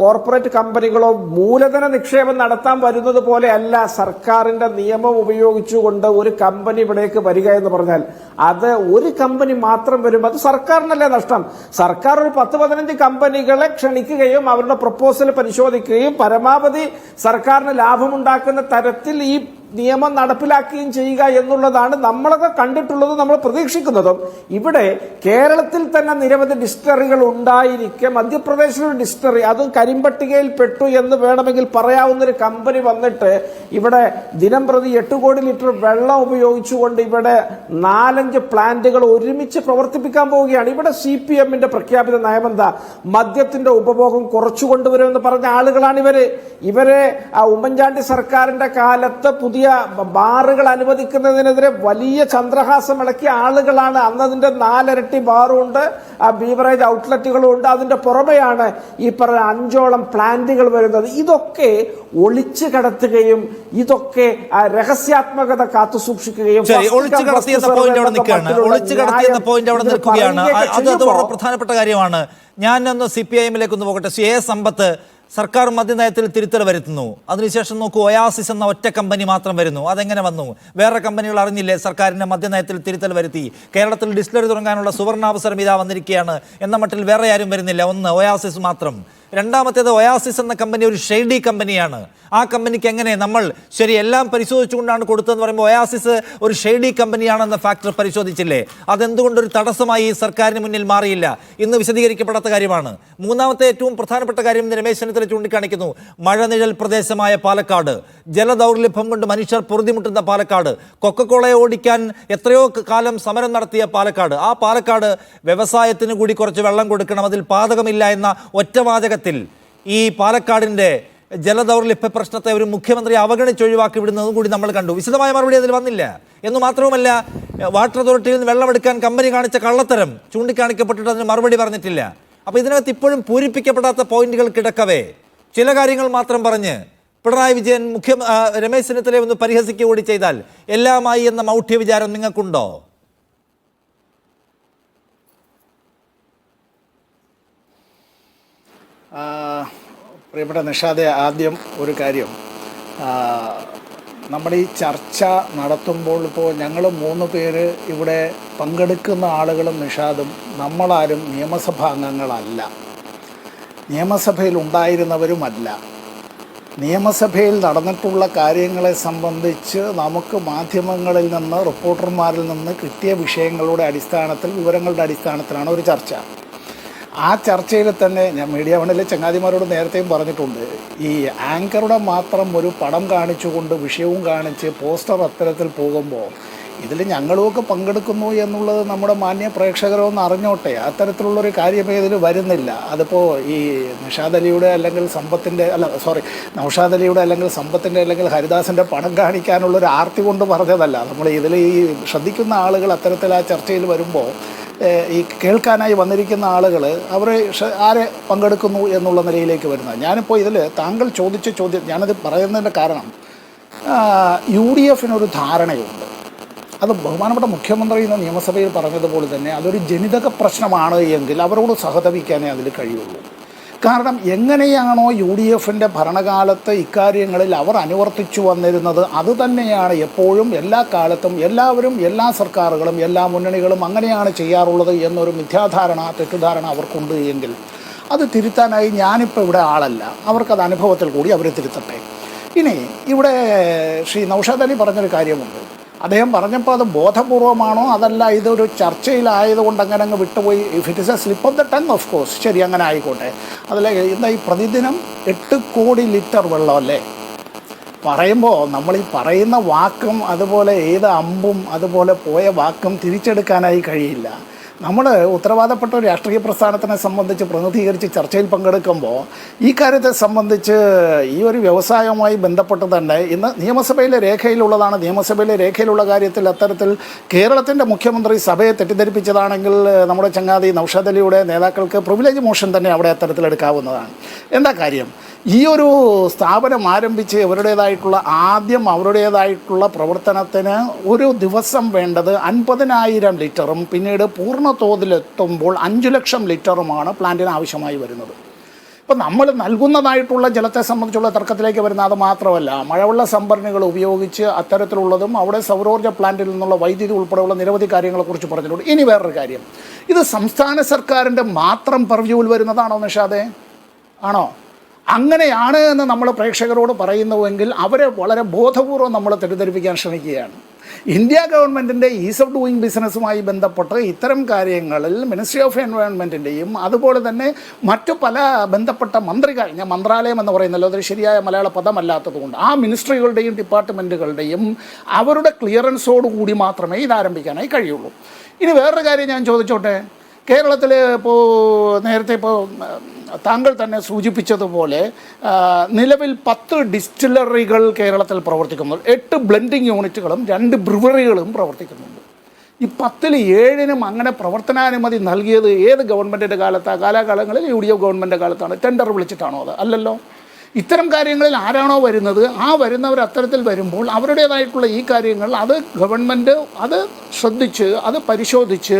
കോർപ്പറേറ്റ് കമ്പനികളോ മൂലധന നിക്ഷേപം നടത്താൻ വരുന്നത് പോലെ അല്ല സർക്കാരിന്റെ നിയമം ഉപയോഗിച്ചുകൊണ്ട് ഒരു കമ്പനി ഇവിടേക്ക് വരിക എന്ന് പറഞ്ഞാൽ. അത് ഒരു കമ്പനി മാത്രം വരും, അത് സർക്കാരിനല്ലേ നഷ്ടം. സർക്കാർ ഒരു 10-15 കമ്പനികളെ ക്ഷണിക്കുകയും അവരുടെ പ്രപ്പോസൽ പരിശോധിക്കുകയും പരമാവധി സർക്കാരിന് ലാഭമുണ്ടാക്കുന്ന തരത്തിൽ ഈ നിയമം നടപ്പിലാക്കുകയും ചെയ്യുക എന്നുള്ളതാണ് നമ്മളൊക്കെ കണ്ടിട്ടുള്ളതും നമ്മൾ പ്രതീക്ഷിക്കുന്നതും. ഇവിടെ കേരളത്തിൽ തന്നെ നിരവധി ഡിസ്റ്റിലറികൾ ഉണ്ടായിരിക്കെ മധ്യപ്രദേശിലൊരു ഡിസ്റ്റിലറി, അതും കരിമ്പട്ടികയിൽ പെട്ടു എന്ന് വേണമെങ്കിൽ പറയാവുന്നൊരു കമ്പനി വന്നിട്ട് ഇവിടെ ദിനം പ്രതി 8 കോടി ലിറ്റർ വെള്ളം ഉപയോഗിച്ചുകൊണ്ട് ഇവിടെ 4-5 പ്ലാന്റുകൾ ഒരുമിച്ച് പ്രവർത്തിപ്പിക്കാൻ പോവുകയാണ്. ഇവിടെ CPM-ന്റെ പ്രഖ്യാപിത നയമെന്താ? മദ്യത്തിന്റെ ഉപഭോഗം കുറച്ചു കൊണ്ടുവരുമെന്ന് പറഞ്ഞ ആളുകളാണ് ഇവരെ ഉമ്മൻചാണ്ടി സർക്കാരിന്റെ കാലത്ത് പുതിയ ബാറുകൾ അനുവദിക്കുന്നതിനെതിരെ വലിയ ചന്ദ്രഹാസം ഇളക്കിയ ആളുകളാണ്. അന്നതിന്റെ 4 ഇരട്ടി ബാറും ഉണ്ട്, ബീവറേജ് ഔട്ട്ലെറ്റുകളും ഉണ്ട്. അതിന്റെ പുറമെയാണ് ഈ പറഞ്ഞ 5ഓളം പ്ലാന്റുകൾ വരുന്നത്. ഇതൊക്കെ ഒളിച്ചു കടത്തുകയും ഇതൊക്കെ രഹസ്യാത്മകത കാത്തുസൂക്ഷിക്കുകയും ഒളിച്ചു കടത്തിയെന്ന പോയിന്റ് അവിടെ നിൽക്കുകയാണ്. അത് വളരെ പ്രധാനപ്പെട്ട കാര്യമാണ്. ഞാനൊന്ന് CPIM-ലേക്ക് ഒന്ന് പോകട്ടെ. സമ്പത്ത് സർക്കാർ മദ്യനയത്തിൽ തിരുത്തൽ വരുത്തുന്നു. അതിനുശേഷം നോക്കൂ, ഒയാസിസ് എന്ന ഒറ്റ കമ്പനി മാത്രം വരുന്നു. അതെങ്ങനെ വന്നു? വേറെ കമ്പനികൾ അറിഞ്ഞില്ലേ സർക്കാരിന്റെ മദ്യനയത്തിൽ തിരുത്തൽ വരുത്തി? കേരളത്തിൽ ഡിസ്റ്റിലറി തുടങ്ങാനുള്ള സുവർണാവസരം ഇതാ വന്നിരിക്കുകയാണ് എന്ന മട്ടിൽ വേറെ ആരും വരുന്നില്ല. ഒന്ന് ഒയാസിസ് മാത്രം. രണ്ടാമത്തേത്, ഒയാസിസ് എന്ന കമ്പനി ഒരു ഷെയ്ഡി കമ്പനിയാണ്. ആ കമ്പനിക്ക് എങ്ങനെ നമ്മൾ ശരി എല്ലാം പരിശോധിച്ചുകൊണ്ടാണ് കൊടുത്തതെന്ന് പറയുമ്പോൾ ഒയാസിസ് ഒരു ഷെയ്ഡി കമ്പനിയാണെന്ന ഫാക്ടർ പരിശോധിച്ചില്ലേ? അതെന്തുകൊണ്ടൊരു തടസ്സമായി സർക്കാരിന് മുന്നിൽ മാറിയില്ല? ഇന്ന് വിശദീകരിക്കപ്പെടാത്ത കാര്യമാണ്. മൂന്നാമത്തെ ഏറ്റവും പ്രധാനപ്പെട്ട കാര്യം രമേശ് ചെന്നിത്തല ചൂണ്ടിക്കാണിക്കുന്നു. മഴനിഴൽ പ്രദേശമായ പാലക്കാട്, ജലദൗർലഭ്യം കൊണ്ട് മനുഷ്യർ പൊറുതിമുട്ടുന്ന പാലക്കാട്, കൊക്കക്കോളയെ ഓടിക്കാൻ എത്രയോ കാലം സമരം നടത്തിയ പാലക്കാട്, ആ പാലക്കാട് വ്യവസായത്തിന് കൂടി കുറച്ച് വെള്ളം കൊടുക്കണം, അതിൽ പാതകമില്ല എന്ന ഒറ്റവാചകത്തിൽ ഈ പാലക്കാടിന്റെ ജലദൗർലഭ്യ പ്രശ്നത്തെ ഒരു മുഖ്യമന്ത്രി അവഗണിച്ചൊഴിവാക്കി വിടുന്നതും കൂടി നമ്മൾ കണ്ടു. വിശദമായ മറുപടി അതിൽ വന്നില്ല. എന്ന് മാത്രവുമല്ല, വാട്ടർ അതോറിറ്റിയിൽ നിന്ന് വെള്ളമെടുക്കാൻ കമ്പനി കാണിച്ച കള്ളത്തരം ചൂണ്ടിക്കാണിക്കപ്പെട്ടിട്ട് അതിന് മറുപടി പറഞ്ഞിട്ടില്ല. അപ്പോൾ ഇതിനകത്ത് ഇപ്പോഴും പൂരിപ്പിക്കപ്പെടാത്ത പോയിന്റുകൾ കിടക്കവേ ചില കാര്യങ്ങൾ മാത്രം പറഞ്ഞ് പിണറായി വിജയൻ രമേശ് ചെന്നിത്തലയെ ഒന്ന് പരിഹസിക്കുക കൂടി ചെയ്താൽ എല്ലാമായി എന്ന മൗഢ്യ വിചാരം നിങ്ങൾക്കുണ്ടോ? പ്രിയപ്പെട്ട നിഷാദെ, ആദ്യം ഒരു കാര്യം, നമ്മുടെ ഈ ചർച്ച നടത്തുമ്പോൾ ഇപ്പോൾ ഞങ്ങൾ 3 പേര് ഇവിടെ പങ്കെടുക്കുന്ന ആളുകളും നിഷാദും നമ്മളാരും നിയമസഭാ അംഗങ്ങളല്ല, നിയമസഭയിൽ ഉണ്ടായിരുന്നവരുമല്ല. നിയമസഭയിൽ നടന്നിട്ടുള്ള കാര്യങ്ങളെ സംബന്ധിച്ച് നമുക്ക് മാധ്യമങ്ങളിൽ നിന്ന്, റിപ്പോർട്ടർമാരിൽ നിന്ന് കിട്ടിയ വിഷയങ്ങളുടെ അടിസ്ഥാനത്തിൽ, വിവരങ്ങളുടെ അടിസ്ഥാനത്തിലാണ് ഒരു ചർച്ച. ആ ചർച്ചയിൽ തന്നെ ഞാൻ മീഡിയ വണ്ണിലെ ചങ്ങാതിമാരോട് നേരത്തെയും പറഞ്ഞിട്ടുണ്ട്, ഈ ആങ്കറുടെ മാത്രം ഒരു പടം കാണിച്ചുകൊണ്ട് വിഷയവും കാണിച്ച് പോസ്റ്റർ അത്തരത്തിൽ പോകുമ്പോൾ ഇതിൽ ഞങ്ങളുമൊക്കെ പങ്കെടുക്കുന്നു എന്നുള്ളത് നമ്മുടെ മാന്യ പ്രേക്ഷകരൊന്ന് അറിഞ്ഞോട്ടെ. അത്തരത്തിലുള്ളൊരു കാര്യമേ ഇതിൽ വരുന്നില്ല. അതിപ്പോൾ ഈ നൗഷാദ് അലിയുടെ അല്ലെങ്കിൽ സമ്പത്തിൻ്റെ അല്ലെങ്കിൽ ഹരിദാസിൻ്റെ പടം കാണിക്കാനുള്ളൊരു ആർത്തി കൊണ്ട് പറഞ്ഞതല്ല. നമ്മൾ ഇതിൽ ഈ ശ്രദ്ധിക്കുന്ന ആളുകൾ അത്തരത്തിൽ ആ ചർച്ചയിൽ വരുമ്പോൾ ഈ കേൾക്കാനായി വന്നിരിക്കുന്ന ആളുകൾ അവർ ആരെ പങ്കെടുക്കുന്നു എന്നുള്ള നിലയിലേക്ക് വരുന്നത്. ഞാനിപ്പോൾ ഇതിൽ താങ്കൾ ചോദിച്ച ചോദ്യം, ഞാനത് പറയുന്നതിൻ്റെ കാരണം UDF-നൊരു ധാരണയുണ്ട്. അത് ബഹുമാനപ്പെട്ട മുഖ്യമന്ത്രി ഇന്ന് നിയമസഭയിൽ പറഞ്ഞതുപോലെ തന്നെ അതൊരു ജനിതക പ്രശ്നമാണ് എങ്കിൽ അവരോട് സഹതപിക്കാനേ അതിൽ കഴിയുള്ളൂ. കാരണം എങ്ങനെയാണോ UDF-ൻ്റെ ഭരണകാലത്ത് ഇക്കാര്യങ്ങളിൽ അവർ അനുവർത്തിച്ചു വന്നിരുന്നത് അതുതന്നെയാണ് എപ്പോഴും എല്ലാ കാലത്തും എല്ലാവരും, എല്ലാ സർക്കാരുകളും, എല്ലാ മുന്നണികളും അങ്ങനെയാണ് ചെയ്യാറുള്ളത് എന്നൊരു തെറ്റിദ്ധാരണ അവർക്കുണ്ട് എങ്കിൽ അത് തിരുത്താനായി ഞാനിപ്പോൾ ഇവിടെ ആളല്ല. അവർക്കത് അനുഭവത്തിൽ കൂടി അവർ തിരുത്തട്ടെ. ഇനി ഇവിടെ ശ്രീ നൗഷാദ് അലി പറഞ്ഞൊരു കാര്യമുണ്ട്. അദ്ദേഹം പറഞ്ഞപ്പോൾ അത് ബോധപൂർവമാണോ അതല്ല ഇതൊരു ചർച്ചയിലായതുകൊണ്ട് അങ്ങനെ അങ്ങ് വിട്ടുപോയി, if it is A slip of the tongue, of course ശരി, അങ്ങനെ ആയിക്കോട്ടെ. അതിൽ എന്താ ഈ പ്രതിദിനം 8 കോടി ലിറ്റർ വെള്ളം അല്ലേ പറയുമ്പോൾ നമ്മൾ ഈ പറയുന്ന വാക്കും അതുപോലെ ഏത് അമ്പും അതുപോലെ പോയ വാക്കും തിരിച്ചെടുക്കാനായി കഴിയില്ല. നമ്മൾ ഉത്തരവാദപ്പെട്ട ഒരു രാഷ്ട്രീയ പ്രസ്ഥാനത്തിനെ സംബന്ധിച്ച് പ്രതിനിധീകരിച്ച് ചർച്ചയിൽ പങ്കെടുക്കുമ്പോൾ ഈ കാര്യത്തെ സംബന്ധിച്ച് ഈ ഒരു വ്യവസായവുമായി ബന്ധപ്പെട്ട് തന്നെ ഇന്ന് നിയമസഭയിലെ രേഖയിലുള്ളതാണ്. നിയമസഭയിലെ രേഖയിലുള്ള കാര്യത്തിൽ അത്തരത്തിൽ കേരളത്തിൻ്റെ മുഖ്യമന്ത്രി സഭയെ തെറ്റിദ്ധരിപ്പിച്ചതാണെങ്കിൽ നമ്മുടെ ചങ്ങാതി നൗഷാദ് അലിയുടെ നേതാക്കൾക്ക് പ്രിവിലേജ് മോഷൻ തന്നെ അവിടെ അത്തരത്തിൽ എടുക്കാവുന്നതാണ്. എന്താ കാര്യം? ഈ ഒരു സ്ഥാപനം ആരംഭിച്ച് അവരുടേതായിട്ടുള്ള പ്രവർത്തനത്തിന് ഒരു ദിവസം വേണ്ടത് 50,000 ലിറ്ററും പിന്നീട് പൂർണ്ണ തോതിലെത്തുമ്പോൾ 5 ലക്ഷം ലിറ്ററുമാണ് പ്ലാന്റിന് ആവശ്യമായി വരുന്നത്. ഇപ്പോൾ നമ്മൾ നൽകുന്നതായിട്ടുള്ള ജലത്തെ സംബന്ധിച്ചുള്ള തർക്കത്തിലേക്ക് വരുന്ന അത് മാത്രമല്ല, മഴവെള്ള സംഭരണികൾ ഉപയോഗിച്ച് അത്തരത്തിലുള്ളതും അവിടെ സൗരോർജ്ജ പ്ലാന്റിൽ നിന്നുള്ള വൈദ്യുതി ഉൾപ്പെടെയുള്ള നിരവധി കാര്യങ്ങളെക്കുറിച്ച് പറഞ്ഞിട്ടുണ്ട്. ഇനി വേറൊരു കാര്യം, ഇത് സംസ്ഥാന സർക്കാരിൻ്റെ മാത്രം പർവ്യൂവിൽ വരുന്നതാണോ നിഷാദേ? ആണോ? അങ്ങനെയാണ് എന്ന് നമ്മൾ പ്രേക്ഷകരോട് പറയുന്നുവെങ്കിൽ അവരെ വളരെ ബോധപൂർവം നമ്മൾ തെറ്റിദ്ധരിപ്പിക്കാൻ ശ്രമിക്കുകയാണ്. ഇന്ത്യ ഗവൺമെൻറ്റിൻ്റെ ഈസ് ഓഫ് ഡൂയിങ് ബിസിനസ്സുമായി ബന്ധപ്പെട്ട് ഇത്തരം കാര്യങ്ങളിൽ മിനിസ്ട്രി ഓഫ് എൻവയോൺമെൻറ്റിൻ്റെയും അതുപോലെ തന്നെ മറ്റു പല ബന്ധപ്പെട്ട മന്ത്രികൾ, ഞാൻ മന്ത്രാലയം എന്ന് പറയുന്നല്ലോ അതൊരു ശരിയായ മലയാള പദമല്ലാത്തതുകൊണ്ട്, ആ മിനിസ്ട്രികളുടെയും ഡിപ്പാർട്ട്മെൻറ്റുകളുടെയും അവരുടെ ക്ലിയറൻസോടുകൂടി മാത്രമേ ഇത് ആരംഭിക്കാനായി കഴിയുള്ളൂ. ഇനി വേറൊരു കാര്യം ഞാൻ ചോദിച്ചോട്ടെ. കേരളത്തിൽ ഇപ്പോൾ നേരത്തെ താങ്കൾ തന്നെ സൂചിപ്പിച്ചതുപോലെ നിലവിൽ 10 ഡിസ്റ്റിലറികൾ കേരളത്തിൽ പ്രവർത്തിക്കുന്നു, 8 ബ്ലെൻഡിങ് യൂണിറ്റുകളും 2 ബ്രിവറികളും പ്രവർത്തിക്കുന്നുണ്ട്. ഈ 10-ൽ 7-നും അങ്ങനെ പ്രവർത്തനാനുമതി നൽകിയത് ഏത് ഗവൺമെൻറ്റിൻ്റെ കാലത്താണ്? കാലാകാലങ്ങളിൽ UDF ഗവൺമെൻറ്റിൻ്റെ കാലത്താണ്. ടെൻഡർ വിളിച്ചിട്ടാണോ അത്? അല്ലല്ലോ. ഇത്തരം കാര്യങ്ങളിൽ ആരാണോ വരുന്നത്, ആ വരുന്നവർ അത്തരത്തിൽ വരുമ്പോൾ അവരുടേതായിട്ടുള്ള ഈ കാര്യങ്ങൾ അത് ഗവൺമെൻറ് അത് ശ്രദ്ധിച്ച് അത് പരിശോധിച്ച്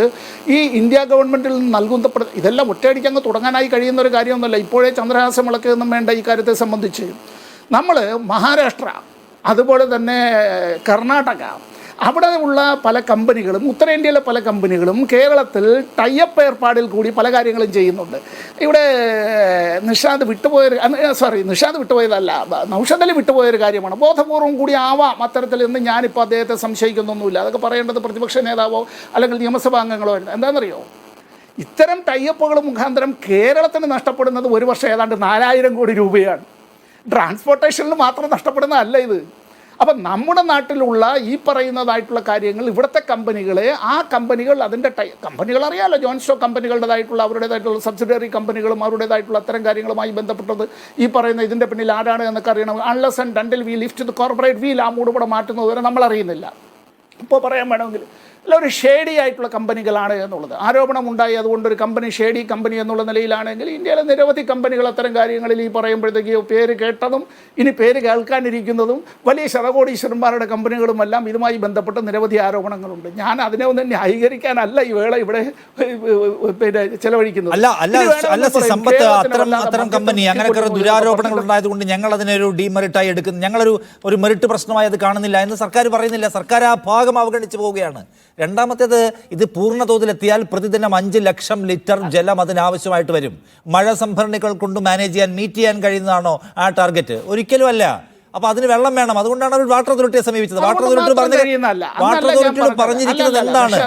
ഈ ഇന്ത്യ ഗവൺമെൻറ്റിൽ നിന്ന് നൽകുന്ന ഇതെല്ലാം ഒറ്റയടിക്ക് അങ്ങ് തുടങ്ങാനായി കഴിയുന്ന ഒരു കാര്യമൊന്നുമല്ല. ഇപ്പോഴേ ചന്ദ്രഹാസം വിളക്കൊന്നും വേണ്ട ഈ കാര്യത്തെ സംബന്ധിച്ച്. നമ്മൾ മഹാരാഷ്ട്ര, അതുപോലെ തന്നെ കർണാടക, അവിടെ ഉള്ള പല കമ്പനികളും, ഉത്തരേന്ത്യയിലെ പല കമ്പനികളും കേരളത്തിൽ ടൈപ്പ് ഏർപ്പാടിൽ കൂടി പല കാര്യങ്ങളും ചെയ്യുന്നുണ്ട്. ഇവിടെ നിഷാദ് വിട്ടുപോയതല്ല, നൗഷദ് അലി വിട്ടുപോയൊരു കാര്യമാണ്. ബോധപൂർവം കൂടി ആവാം അത്തരത്തിൽ എന്ന് ഞാനിപ്പോൾ അദ്ദേഹത്തെ സംശയിക്കുന്നൊന്നുമില്ല. അതൊക്കെ പറയേണ്ടത് പ്രതിപക്ഷ നേതാവോ അല്ലെങ്കിൽ നിയമസഭാ അംഗങ്ങളോ എന്താണെന്നറിയോ? ഇത്തരം ടൈപ്പുകൾ മുഖാന്തരം കേരളത്തിന് നഷ്ടപ്പെടുന്നത് ഒരു വർഷം ഏതാണ്ട് 4000 കോടി രൂപയാണ്. ട്രാൻസ്പോർട്ടേഷനിൽ മാത്രം നഷ്ടപ്പെടുന്നതല്ല ഇത്. അപ്പം നമ്മുടെ നാട്ടിലുള്ള ഈ പറയുന്നതായിട്ടുള്ള കാര്യങ്ങൾ ഇവിടുത്തെ കമ്പനികളെ, ആ കമ്പനികൾ അതിൻ്റെ കമ്പനികൾ അറിയാമല്ലോ, ജോയിൻറ്റ് സ്റ്റോക്ക് കമ്പനികളുടേതായിട്ടുള്ള അവരുടേതായിട്ടുള്ള സബ്സിഡറി കമ്പനികളും അവരുടേതായിട്ടുള്ള അത്തരം കാര്യങ്ങളുമായി ബന്ധപ്പെട്ടത് ഈ പറയുന്ന ഇതിൻ്റെ പിന്നിൽ ആരാണ് എന്നൊക്കെ അറിയണം. Unless and until V lift the corporate wheel, ആ മൂടുപടം മാറ്റുന്നത് വരെ നമ്മൾ അറിയുന്നില്ല. ഇപ്പോൾ പറയാൻ വേണമെങ്കിൽ അല്ല, ഒരു ഷേഡി ആയിട്ടുള്ള കമ്പനികളാണ് എന്നുള്ളത് ആരോപണം ഉണ്ടായി. അതുകൊണ്ടൊരു കമ്പനി ഷേഡി കമ്പനി എന്നുള്ള നിലയിലാണെങ്കിൽ ഇന്ത്യയിലെ നിരവധി കമ്പനികൾ അത്തരം കാര്യങ്ങളിൽ ഈ പറയുമ്പോഴത്തേക്ക് പേര് കേട്ടതും ഇനി പേര് കേൾക്കാനിരിക്കുന്നതും വലിയ ശതകോടീശ്വരന്മാരുടെ കമ്പനികളുമെല്ലാം ഇതുമായി ബന്ധപ്പെട്ട് നിരവധി ആരോപണങ്ങളുണ്ട്. ഞാൻ അതിനെ ഒന്ന് ന്യായീകരിക്കാനല്ല ഈ വേള ഇവിടെ ചെലവഴിക്കുന്നത്. അത്തരം കമ്പനി അങ്ങനെ ദുരാരോപണങ്ങൾ ഉണ്ടായതുകൊണ്ട് ഞങ്ങൾ അതിനെ ഒരു ഡീമെറിറ്റായി എടുക്കുന്നു, ഞങ്ങളൊരു മെറിറ്റ് പ്രശ്നമായി അത് കാണുന്നില്ല എന്ന് സർക്കാർ പറയുന്നില്ല. സർക്കാർ ആ ഭാഗം അവഗണിച്ചു പോവുകയാണ്. രണ്ടാമത്തേത്, ഇത് പൂർണ്ണതോതിലെത്തിയാൽ പ്രതിദിനം 5 ലക്ഷം ലിറ്റർ ജലം അതിനാവശ്യമായിട്ട് വരും. മഴ സംഭരണികൾ കൊണ്ട് മാനേജ് ചെയ്യാൻ, മീറ്റ് ചെയ്യാൻ കഴിയുന്നതാണോ ആ ടാർഗറ്റ്? ഒരിക്കലും അല്ല. അപ്പോൾ അതിന് വെള്ളം വേണം. അതുകൊണ്ടാണ് ഒരു വാട്ടർ അതോറിറ്റിയെ സമീപിച്ചത്. വാട്ടർ അതോറിറ്റിയോട് പറഞ്ഞിരിക്കുന്നത് എന്താണ്?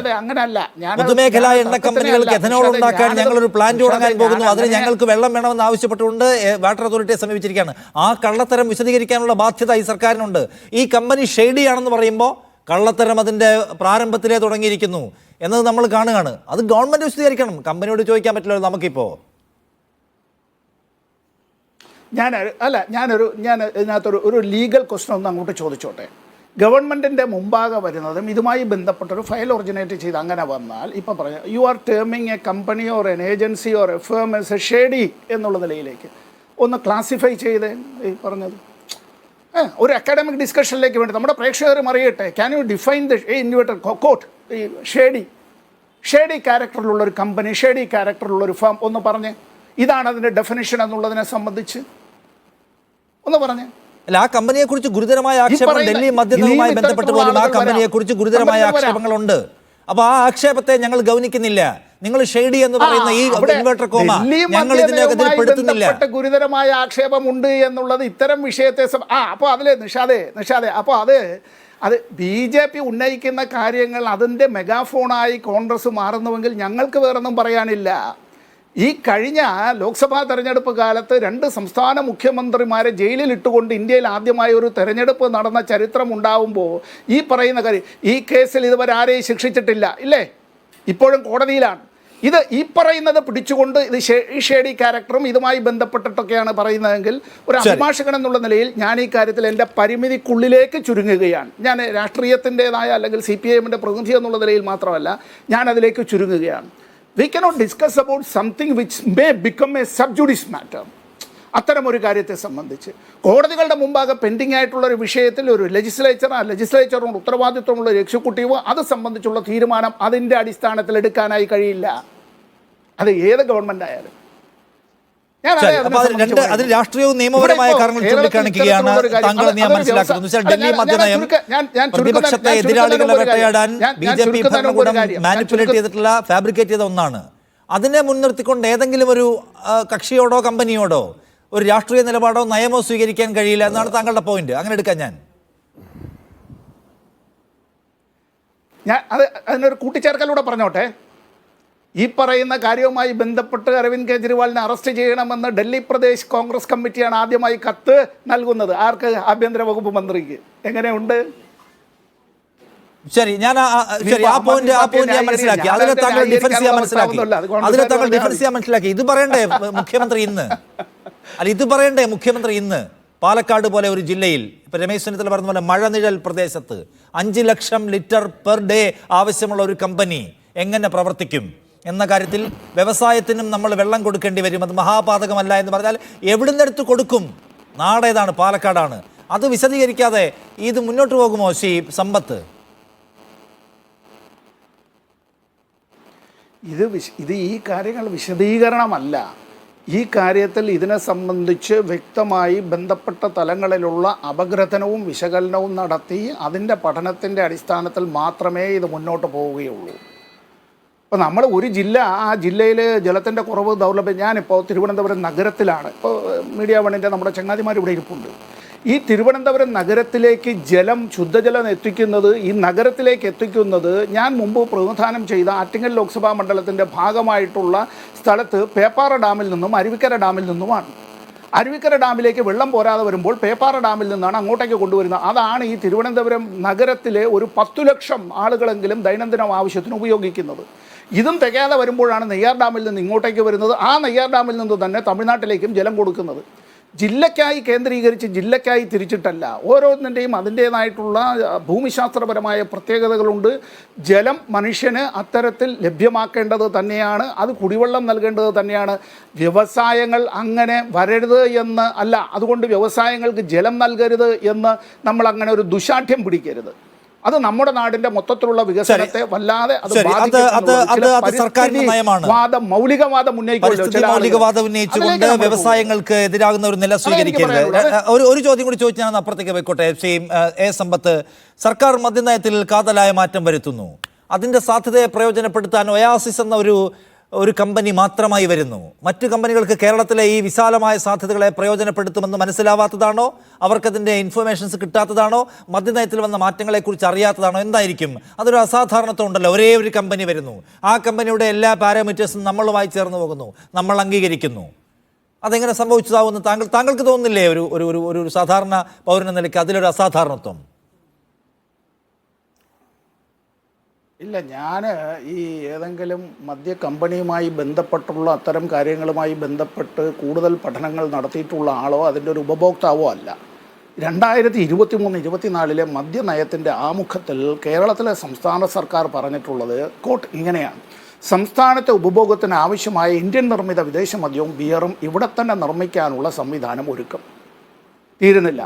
പൊതുമേഖലാ എണ്ണ കമ്പനികൾക്ക് എഥനോൾ ഉണ്ടാക്കാൻ ഞങ്ങളൊരു പ്ലാന്റ് തുടങ്ങാൻ പോകുന്നു, അതിന് ഞങ്ങൾക്ക് വെള്ളം വേണമെന്ന് ആവശ്യപ്പെട്ടുകൊണ്ട് വാട്ടർ അതോറിറ്റിയെ സമീപിച്ചിരിക്കുകയാണ്. ആ കള്ളത്തരം വിശദീകരിക്കാനുള്ള ബാധ്യത ഈ സർക്കാരിനുണ്ട്. ഈ കമ്പനി ഷെയ്ഡിയാണെന്ന് പറയുമ്പോൾ കള്ളത്തരം അതിൻ്റെ പ്രാരംഭത്തിലേ തുടങ്ങിയിരിക്കുന്നു എന്നത് നമ്മൾ കാണുകയാണ്. അത് ഗവൺമെൻറ് വിശദീകരിക്കണം, കമ്പനിയോട് ചോദിക്കാൻ പറ്റില്ലല്ലോ നമുക്കിപ്പോൾ. ഞാൻ ഇതിനകത്തൊരു ലീഗൽ ക്വസ്റ്റൻ ഒന്ന് അങ്ങോട്ട് ചോദിച്ചോട്ടെ. ഗവൺമെൻറ്റിൻ്റെ മുമ്പാകെ വരുന്നതും ഇതുമായി ബന്ധപ്പെട്ടൊരു ഫയൽ ഒറിജിനേറ്റ് ചെയ്ത് അങ്ങനെ വന്നാൽ ഇപ്പോൾ പറയാം, you are terming a company or an agency or a firm as a shady എന്നുള്ള നിലയിലേക്ക് ഒന്ന് ക്ലാസിഫൈ ചെയ്ത് ഈ പറഞ്ഞത് ഒരു അക്കാഡമിക് ഡിസ്കഷനിലേക്ക് വേണ്ടി നമ്മുടെ പ്രേക്ഷകരും അറിയട്ടെ. Can you define the inverted quote ഈ ഷേഡി ക്യാരക്ടറിലുള്ളൊരു കമ്പനി, ഷേഡി ക്യാരക്ടറിലുള്ളൊരു ഫേം ഒന്ന് പറഞ്ഞ് ഇതാണ് അതിൻ്റെ ഡെഫിനിഷൻ എന്നുള്ളതിനെ സംബന്ധിച്ച് ഒന്ന് പറഞ്ഞ്. അല്ല, ആ കമ്പനിയെ കുറിച്ച് ഗുരുതരമായ ആക്ഷേപം ഡൽഹി മദ്യനവുമായി ബന്ധപ്പെട്ട് പോലും ആ കമ്പനിയെ കുറിച്ച് ഗുരുതരമായ ആക്ഷേപങ്ങളുണ്ട്. അപ്പോൾ ആ ആക്ഷേപത്തെ ഞങ്ങൾ ഗൗനിക്കുന്നില്ല. നിങ്ങൾ ഷെയ്ഡി എന്ന് പറയുന്ന ഈ ഇൻവെർട്ടർ കോമ ഞങ്ങൾ ഇതിനകത്ത് പെടുത്തുന്നില്ല. ഗുരുതരമായ ആക്ഷേപമുണ്ട് എന്നുള്ളത് ഇത്തരം വിഷയത്തെ അപ്പോൾ അതിൽ നിഷാദേ അപ്പോൾ അത് BJP ഉന്നയിക്കുന്ന കാര്യങ്ങൾ അതിൻ്റെ മെഗാഫോണായി കോൺഗ്രസ് മാറുന്നുവെങ്കിൽ ഞങ്ങൾക്ക് വേറൊന്നും പറയാനില്ല. ഈ കഴിഞ്ഞ ലോക്സഭാ തെരഞ്ഞെടുപ്പ് കാലത്ത് 2 സംസ്ഥാന മുഖ്യമന്ത്രിമാരെ ജയിലിൽ ഇട്ടുകൊണ്ട് ഇന്ത്യയിൽ ആദ്യമായി ഒരു തെരഞ്ഞെടുപ്പ് നടന്ന ചരിത്രം ഉണ്ടാവുമ്പോൾ ഈ പറയുന്ന കാര്യം, ഈ കേസിൽ ഇതുവരെ ആരെയും ശിക്ഷിച്ചിട്ടില്ല, ഇല്ലേ? ഇപ്പോഴും കോടതിയിലാണ്. ഇത് ഈ പറയുന്നത് പിടിച്ചുകൊണ്ട് ഇത് ഷേഡി ക്യാരക്ടറും ഇതുമായി ബന്ധപ്പെട്ടിട്ടൊക്കെയാണ് പറയുന്നതെങ്കിൽ ഒരു അഭിഭാഷകൻ എന്നുള്ള നിലയിൽ ഞാൻ ഈ കാര്യത്തിൽ എൻ്റെ പരിമിതിക്കുള്ളിലേക്ക് ചുരുങ്ങുകയാണ്. ഞാൻ രാഷ്ട്രീയത്തിൻ്റെതായ അല്ലെങ്കിൽ CPIMൻ്റെ പ്രതിനിധി എന്നുള്ള നിലയിൽ മാത്രമല്ല, ഞാൻ അതിലേക്ക് ചുരുങ്ങുകയാണ്. We cannot discuss about something which may become a sub judice matter. അത്തരമൊരു കാര്യത്തെ സംബന്ധിച്ച് കോടതികളുടെ മുമ്പാകെ പെൻഡിങ് ആയിട്ടുള്ളൊരു വിഷയത്തിൽ ഒരു ലെജിസ്ലേച്ചറിനോട് ഉത്തരവാദിത്വമുള്ള ഒരു എക്സിക്യൂട്ടീവ് അത് സംബന്ധിച്ചുള്ള തീരുമാനം അതിൻ്റെ അടിസ്ഥാനത്തിൽ എടുക്കാനായി കഴിയില്ല. അത് ഏത് ഗവൺമെൻറ് ആയാലും. അതിൽ രാഷ്ട്രീയവും നിയമപരമായ കാരണങ്ങൾ ചൂണ്ടിക്കാണിക്കുകയാണ് താങ്കൾ ഞാൻ മനസ്സിലാക്കുന്നു. ഡൽഹി മദ്യനയം പ്രതിപക്ഷത്തെ എതിരാളികളെ വേട്ടയാടാൻ BJP ഭരണകൂടം മാനിപ്പുലേറ്റ് ചെയ്തിട്ടുള്ള, ഫാബ്രിക്കേറ്റ് ചെയ്ത ഒന്നാണ്. അതിനെ മുൻനിർത്തിക്കൊണ്ട് ഏതെങ്കിലും ഒരു കക്ഷിയോടോ കമ്പനിയോടോ ഒരു രാഷ്ട്രീയ നിലപാടോ നയമോ സ്വീകരിക്കാൻ കഴിയില്ല എന്നാണ് താങ്കളുടെ പോയിന്റ്. അങ്ങനെ എടുക്കാൻ ഞാൻ അതിനൊരു കൂട്ടിച്ചേർക്കലൂടെ പറഞ്ഞോട്ടെ. ഈ പറയുന്ന കാര്യവുമായി ബന്ധപ്പെട്ട് അരവിന്ദ് കെജ്രിവാളിനെ അറസ്റ്റ് ചെയ്യണമെന്ന് ഡൽഹി പ്രദേശ് കോൺഗ്രസ് കമ്മിറ്റിയാണ് ആദ്യമായി കത്ത് നൽകുന്നത്. ആർക്ക്? ആഭ്യന്തര വകുപ്പ് മന്ത്രിക്ക്. എങ്ങനെയുണ്ട്? ശരി, ഞാൻ ആ പോയിന്റ് ഞാൻ മനസ്സിലാക്കി. അതിലെ താങ്കൾ ഡിഫൻസ് ചെയ്യാൻ മനസ്സിലാക്കി. ഇത് പറയണ്ടേ മുഖ്യമന്ത്രി ഇന്ന്? അല്ല, ഇത് പറയണ്ടേ മുഖ്യമന്ത്രി ഇന്ന്? പാലക്കാട് പോലെ ഒരു ജില്ലയിൽ ഇപ്പൊ രമേശ് ചെന്നിത്തല പറഞ്ഞ പോലെ മഴനിഴൽ പ്രദേശത്ത് 5 ലക്ഷം ലിറ്റർ പെർ ഡേ ആവശ്യമുള്ള ഒരു കമ്പനി എങ്ങനെ പ്രവർത്തിക്കും എന്ന കാര്യത്തിൽ വ്യവസായത്തിനും നമ്മൾ വെള്ളം കൊടുക്കേണ്ടി വരും. അത് മഹാപാതകമല്ല എന്ന് പറഞ്ഞാൽ എവിടുന്നെടുത്ത് കൊടുക്കും? നാടേതാണ്, പാലക്കാടാണ്. അത് വിശദീകരിക്കാതെ ഇത് മുന്നോട്ട് പോകുമോ ശ്രീ സമ്പത്ത്? ഇത് ഈ കാര്യങ്ങൾ വിശദീകരണമല്ല. ഈ കാര്യത്തിൽ ഇതിനെ സംബന്ധിച്ച് വ്യക്തമായി ബന്ധപ്പെട്ട തലങ്ങളിലുള്ള അപഗ്രഥനവും വിശകലനവും നടത്തി അതിൻ്റെ പഠനത്തിൻ്റെ അടിസ്ഥാനത്തിൽ മാത്രമേ ഇത് മുന്നോട്ട് പോവുകയുള്ളൂ. ഇപ്പോൾ നമ്മൾ ഒരു ജില്ല, ആ ജില്ലയിൽ ജലത്തിൻ്റെ കുറവ്, ദൗർലഭ്യം. ഞാനിപ്പോൾ തിരുവനന്തപുരം നഗരത്തിലാണ്. ഇപ്പോൾ മീഡിയ വണ്ണിൻ്റെ നമ്മുടെ ചങ്ങാതിമാർ ഇവിടെ ഇരിപ്പുണ്ട്. ഈ തിരുവനന്തപുരം നഗരത്തിലേക്ക് ജലം, ശുദ്ധജലം എത്തിക്കുന്നത്, ഈ നഗരത്തിലേക്ക് എത്തിക്കുന്നത് ഞാൻ മുമ്പ് പ്രതിനിധാനം ചെയ്ത ആറ്റിങ്ങൽ ലോക്സഭാ മണ്ഡലത്തിൻ്റെ ഭാഗമായിട്ടുള്ള സ്ഥലത്ത് പേപ്പാറ ഡാമിൽ നിന്നും അരുവിക്കര ഡാമിൽ നിന്നുമാണ്. അരുവിക്കര ഡാമിലേക്ക് വെള്ളം പോരാതെ വരുമ്പോൾ പേപ്പാറ ഡാമിൽ നിന്നാണ് അങ്ങോട്ടേക്ക് കൊണ്ടുവരുന്നത്. അതാണ് ഈ തിരുവനന്തപുരം നഗരത്തിലെ ഒരു 10 ലക്ഷം ആളുകളെങ്കിലും ദൈനംദിന ആവശ്യത്തിന് ഉപയോഗിക്കുന്നത്. ഇതും തികയാതെ വരുമ്പോഴാണ് നെയ്യാർ ഡാമിൽ നിന്ന് ഇങ്ങോട്ടേക്ക് വരുന്നത്. ആ നെയ്യാർ ഡാമിൽ നിന്ന് തന്നെ തമിഴ്നാട്ടിലേക്കും ജലം കൊടുക്കുന്നത്. ജില്ലയ്ക്കായി കേന്ദ്രീകരിച്ച്, ജില്ലയ്ക്കായി തിരിച്ചിട്ടല്ല. ഓരോന്നിൻ്റെയും അതിൻ്റേതായിട്ടുള്ള ഭൂമിശാസ്ത്രപരമായ പ്രത്യേകതകളുണ്ട്. ജലം മനുഷ്യന് അത്തരത്തിൽ ലഭ്യമാക്കേണ്ടത് തന്നെയാണ്. അത് കുടിവെള്ളം നൽകേണ്ടത് തന്നെയാണ്. വ്യവസായങ്ങൾ അങ്ങനെ വരരുത് എന്ന് അല്ല, അതുകൊണ്ട് വ്യവസായങ്ങൾക്ക് ജലം നൽകരുത് എന്ന് നമ്മൾ അങ്ങനെ ഒരു ദുശാഠ്യം പിടിക്കരുത്. അത് നമ്മുടെ നാടിന്റെ മൊത്തത്തിലുള്ള വികസനത്തെ വല്ലാതെ മൗലികവാദം ഉന്നയിച്ചുകൊണ്ട് വ്യവസായങ്ങൾക്ക് എതിരാകുന്ന ഒരു നില സ്വീകരിക്കരുത്. ഒരു ചോദ്യം കൂടി ചോദിച്ചാൽ അപ്പുറത്തേക്ക് പോയിക്കോട്ടെ. സമ്പത്ത്, സർക്കാർ മദ്യനയത്തിൽ കാതലായ മാറ്റം വരുത്തുന്നു. അതിന്റെ സാധ്യതയെ പ്രയോജനപ്പെടുത്താൻ ഒയാസിസ് എന്ന ഒരു കമ്പനി മാത്രമായി വരുന്നു. മറ്റു കമ്പനികൾക്ക് കേരളത്തിലെ ഈ വിശാലമായ സാധ്യതകളെ പ്രയോജനപ്പെടുത്തുമെന്ന് മനസ്സിലാവാത്തതാണോ? അവർക്കതിൻ്റെ ഇൻഫർമേഷൻസ് കിട്ടാത്തതാണോ? മദ്യനയത്തിൽ വന്ന മാറ്റങ്ങളെക്കുറിച്ച് അറിയാത്തതാണോ? എന്തായിരിക്കും? അതൊരു അസാധാരണത്വം ഉണ്ടല്ലോ. ഒരേ ഒരു കമ്പനി വരുന്നു, ആ കമ്പനിയുടെ എല്ലാ പാരാമീറ്റേഴ്സും നമ്മളുമായി ചേർന്ന് പോകുന്നു, നമ്മൾ അംഗീകരിക്കുന്നു. അതെങ്ങനെ സംഭവിച്ചതാവുമെന്ന് താങ്കൾക്ക് തോന്നുന്നില്ലേ? ഒരു സാധാരണ പൗരന നിലയ്ക്ക് അതിലൊരു അസാധാരണത്വം? ഇല്ല, ഞാൻ ഈ ഏതെങ്കിലും മദ്യ കമ്പനിയുമായി ബന്ധപ്പെട്ടുള്ള അത്തരം കാര്യങ്ങളുമായി ബന്ധപ്പെട്ട് കൂടുതൽ പഠനങ്ങൾ നടത്തിയിട്ടുള്ള ആളോ അതിൻ്റെ ഒരു ഉപഭോക്താവോ അല്ല. 2023-24 മദ്യനയത്തിൻ്റെ ആമുഖത്തിൽ കേരളത്തിലെ സംസ്ഥാന സർക്കാർ പറഞ്ഞിട്ടുള്ളത് കോട്ട് ഇങ്ങനെയാണ്: സംസ്ഥാനത്തെ ഉപഭോഗത്തിന് ആവശ്യമായ ഇന്ത്യൻ നിർമ്മിത വിദേശ മദ്യവും ബിയറും ഇവിടെ തന്നെ നിർമ്മിക്കാനുള്ള സംവിധാനം ഒരുക്കും. തീരുന്നില്ല,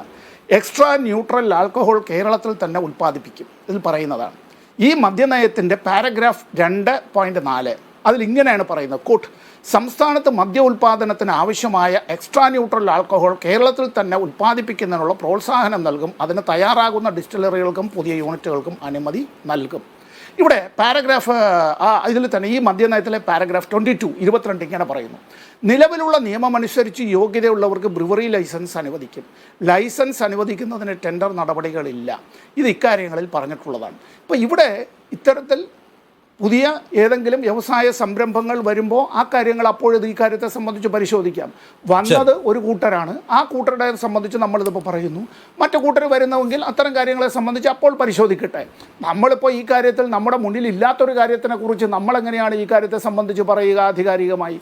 എക്സ്ട്രാ ന്യൂട്രൽ ആൽക്കഹോൾ കേരളത്തിൽ തന്നെ ഉൽപ്പാദിപ്പിക്കും. ഇതിൽ പറയുന്നതാണ്. ഈ മദ്യനയത്തിൻ്റെ പാരഗ്രാഫ് 2.4 അതിലിങ്ങനെയാണ് പറയുന്നത്: കോട്ട്, സംസ്ഥാനത്ത് മദ്യ ഉൽപ്പാദനത്തിന് ആവശ്യമായ എക്സ്ട്രാ ന്യൂട്രൽ ആൽക്കഹോൾ കേരളത്തിൽ തന്നെ ഉൽപ്പാദിപ്പിക്കുന്നതിനുള്ള പ്രോത്സാഹനം നൽകും. അതിന് തയ്യാറാകുന്ന ഡിസ്റ്റിലറികൾക്കും പുതിയ യൂണിറ്റുകൾക്കും അനുമതി നൽകും. ഇവിടെ പാരഗ്രാഫ് ഇതിൽ തന്നെ ഈ മദ്യനയത്തിലെ പാരഗ്രാഫ് 22 ഇങ്ങനെ പറയുന്നു: നിലവിലുള്ള നിയമമനുസരിച്ച് യോഗ്യതയുള്ളവർക്ക് ബ്രുവറി ലൈസൻസ് അനുവദിക്കും. ലൈസൻസ് അനുവദിക്കുന്നതിന് ടെൻഡർ നടപടികളില്ല. ഇത് ഇക്കാര്യങ്ങളിൽ പറഞ്ഞിട്ടുള്ളതാണ്. ഇപ്പോൾ ഇവിടെ ഇത്തരത്തിൽ പുതിയ ഏതെങ്കിലും വ്യവസായ സംരംഭങ്ങൾ വരുമ്പോൾ ആ കാര്യങ്ങൾ അപ്പോഴത് ഈ കാര്യത്തെ സംബന്ധിച്ച് പരിശോധിക്കാം. വന്നത് ഒരു കൂട്ടരാണ്, ആ കൂട്ടരുടെ സംബന്ധിച്ച് നമ്മളിതിപ്പോൾ പറയുന്നു. മറ്റു കൂട്ടർ വരുന്നെങ്കിൽ അത്തരം കാര്യങ്ങളെ സംബന്ധിച്ച് അപ്പോൾ പരിശോധിക്കട്ടെ. നമ്മളിപ്പോൾ ഈ കാര്യത്തിൽ നമ്മുടെ മുന്നിൽ ഇല്ലാത്തൊരു കാര്യത്തിനെ കുറിച്ച് നമ്മളെങ്ങനെയാണ് ഈ കാര്യത്തെ സംബന്ധിച്ച് പറയുക ആധികാരികമായി?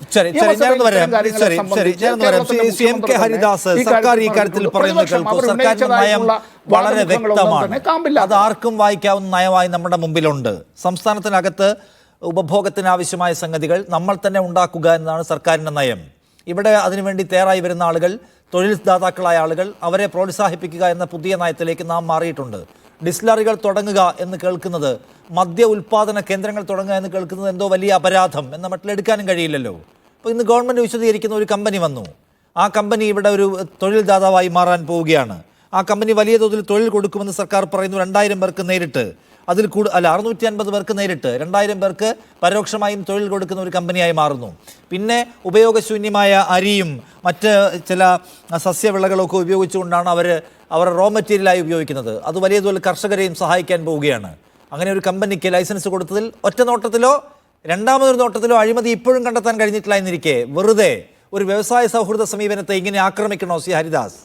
വളരെ വ്യക്തമാണ്. അത് ആർക്കും വായിക്കാവുന്ന നയമായി നമ്മുടെ മുമ്പിലുണ്ട്. സംസ്ഥാനത്തിനകത്ത് ഉപഭോഗത്തിന് ആവശ്യമായ സംഗതികൾ നമ്മൾ തന്നെ ഉണ്ടാക്കുക എന്നതാണ് സർക്കാരിൻ്റെ നയം. ഇവിടെ അതിനുവേണ്ടി തയ്യാറായി വരുന്ന ആളുകൾ, തൊഴിൽ ദാതാക്കളായ ആളുകൾ, അവരെ പ്രോത്സാഹിപ്പിക്കുക എന്ന പുതിയ നയത്തിലേക്ക് നാം മാറിയിട്ടുണ്ട്. ഡിസ്റ്റിലറികൾ തുടങ്ങുക എന്ന് കേൾക്കുന്നത്, മദ്യ ഉൽപ്പാദന കേന്ദ്രങ്ങൾ തുടങ്ങുക എന്ന് കേൾക്കുന്നത് എന്തോ വലിയ അപരാധം എന്ന മട്ടിലെടുക്കാനും കഴിയില്ലല്ലോ. അപ്പോൾ ഇന്ന് ഗവൺമെൻറ് വിശദീകരിക്കുന്ന ഒരു കമ്പനി വന്നു. ആ കമ്പനി ഇവിടെ ഒരു തൊഴിൽ ദാതാവായി മാറാൻ പോവുകയാണ്. ആ കമ്പനി വലിയ തോതിൽ തൊഴിൽ കൊടുക്കുമെന്ന് സർക്കാർ പറയുന്നു. 2000 പേർക്ക് നേരിട്ട്, 650 പേർക്ക് നേരിട്ട്, 2000 പേർക്ക് പരോക്ഷമായും തൊഴിൽ കൊടുക്കുന്ന ഒരു കമ്പനിയായി മാറുന്നു. പിന്നെ ഉപയോഗശൂന്യമായ അരിയും മറ്റ് ചില സസ്യവിളകളൊക്കെ ഉപയോഗിച്ചുകൊണ്ടാണ് അവർ റോ മെറ്റീരിയലായി ഉപയോഗിക്കുന്നത്. അത് വലിയ തോതിൽ കർഷകരെയും സഹായിക്കാൻ പോവുകയാണ്. അങ്ങനെ ഒരു കമ്പനിക്ക് ലൈസൻസ് കൊടുത്തതിൽ ഒറ്റ നോട്ടത്തിലോ രണ്ടാമതൊരു നോട്ടത്തിലോ അഴിമതി ഇപ്പോഴും കണ്ടെത്താൻ കഴിഞ്ഞിട്ടില്ല എന്നിരിക്കെ വെറുതെ ഒരു വ്യവസായ സൗഹൃദ സമീപനത്തെ ഇങ്ങനെ ആക്രമിക്കണോ സി ഹരിദാസ്?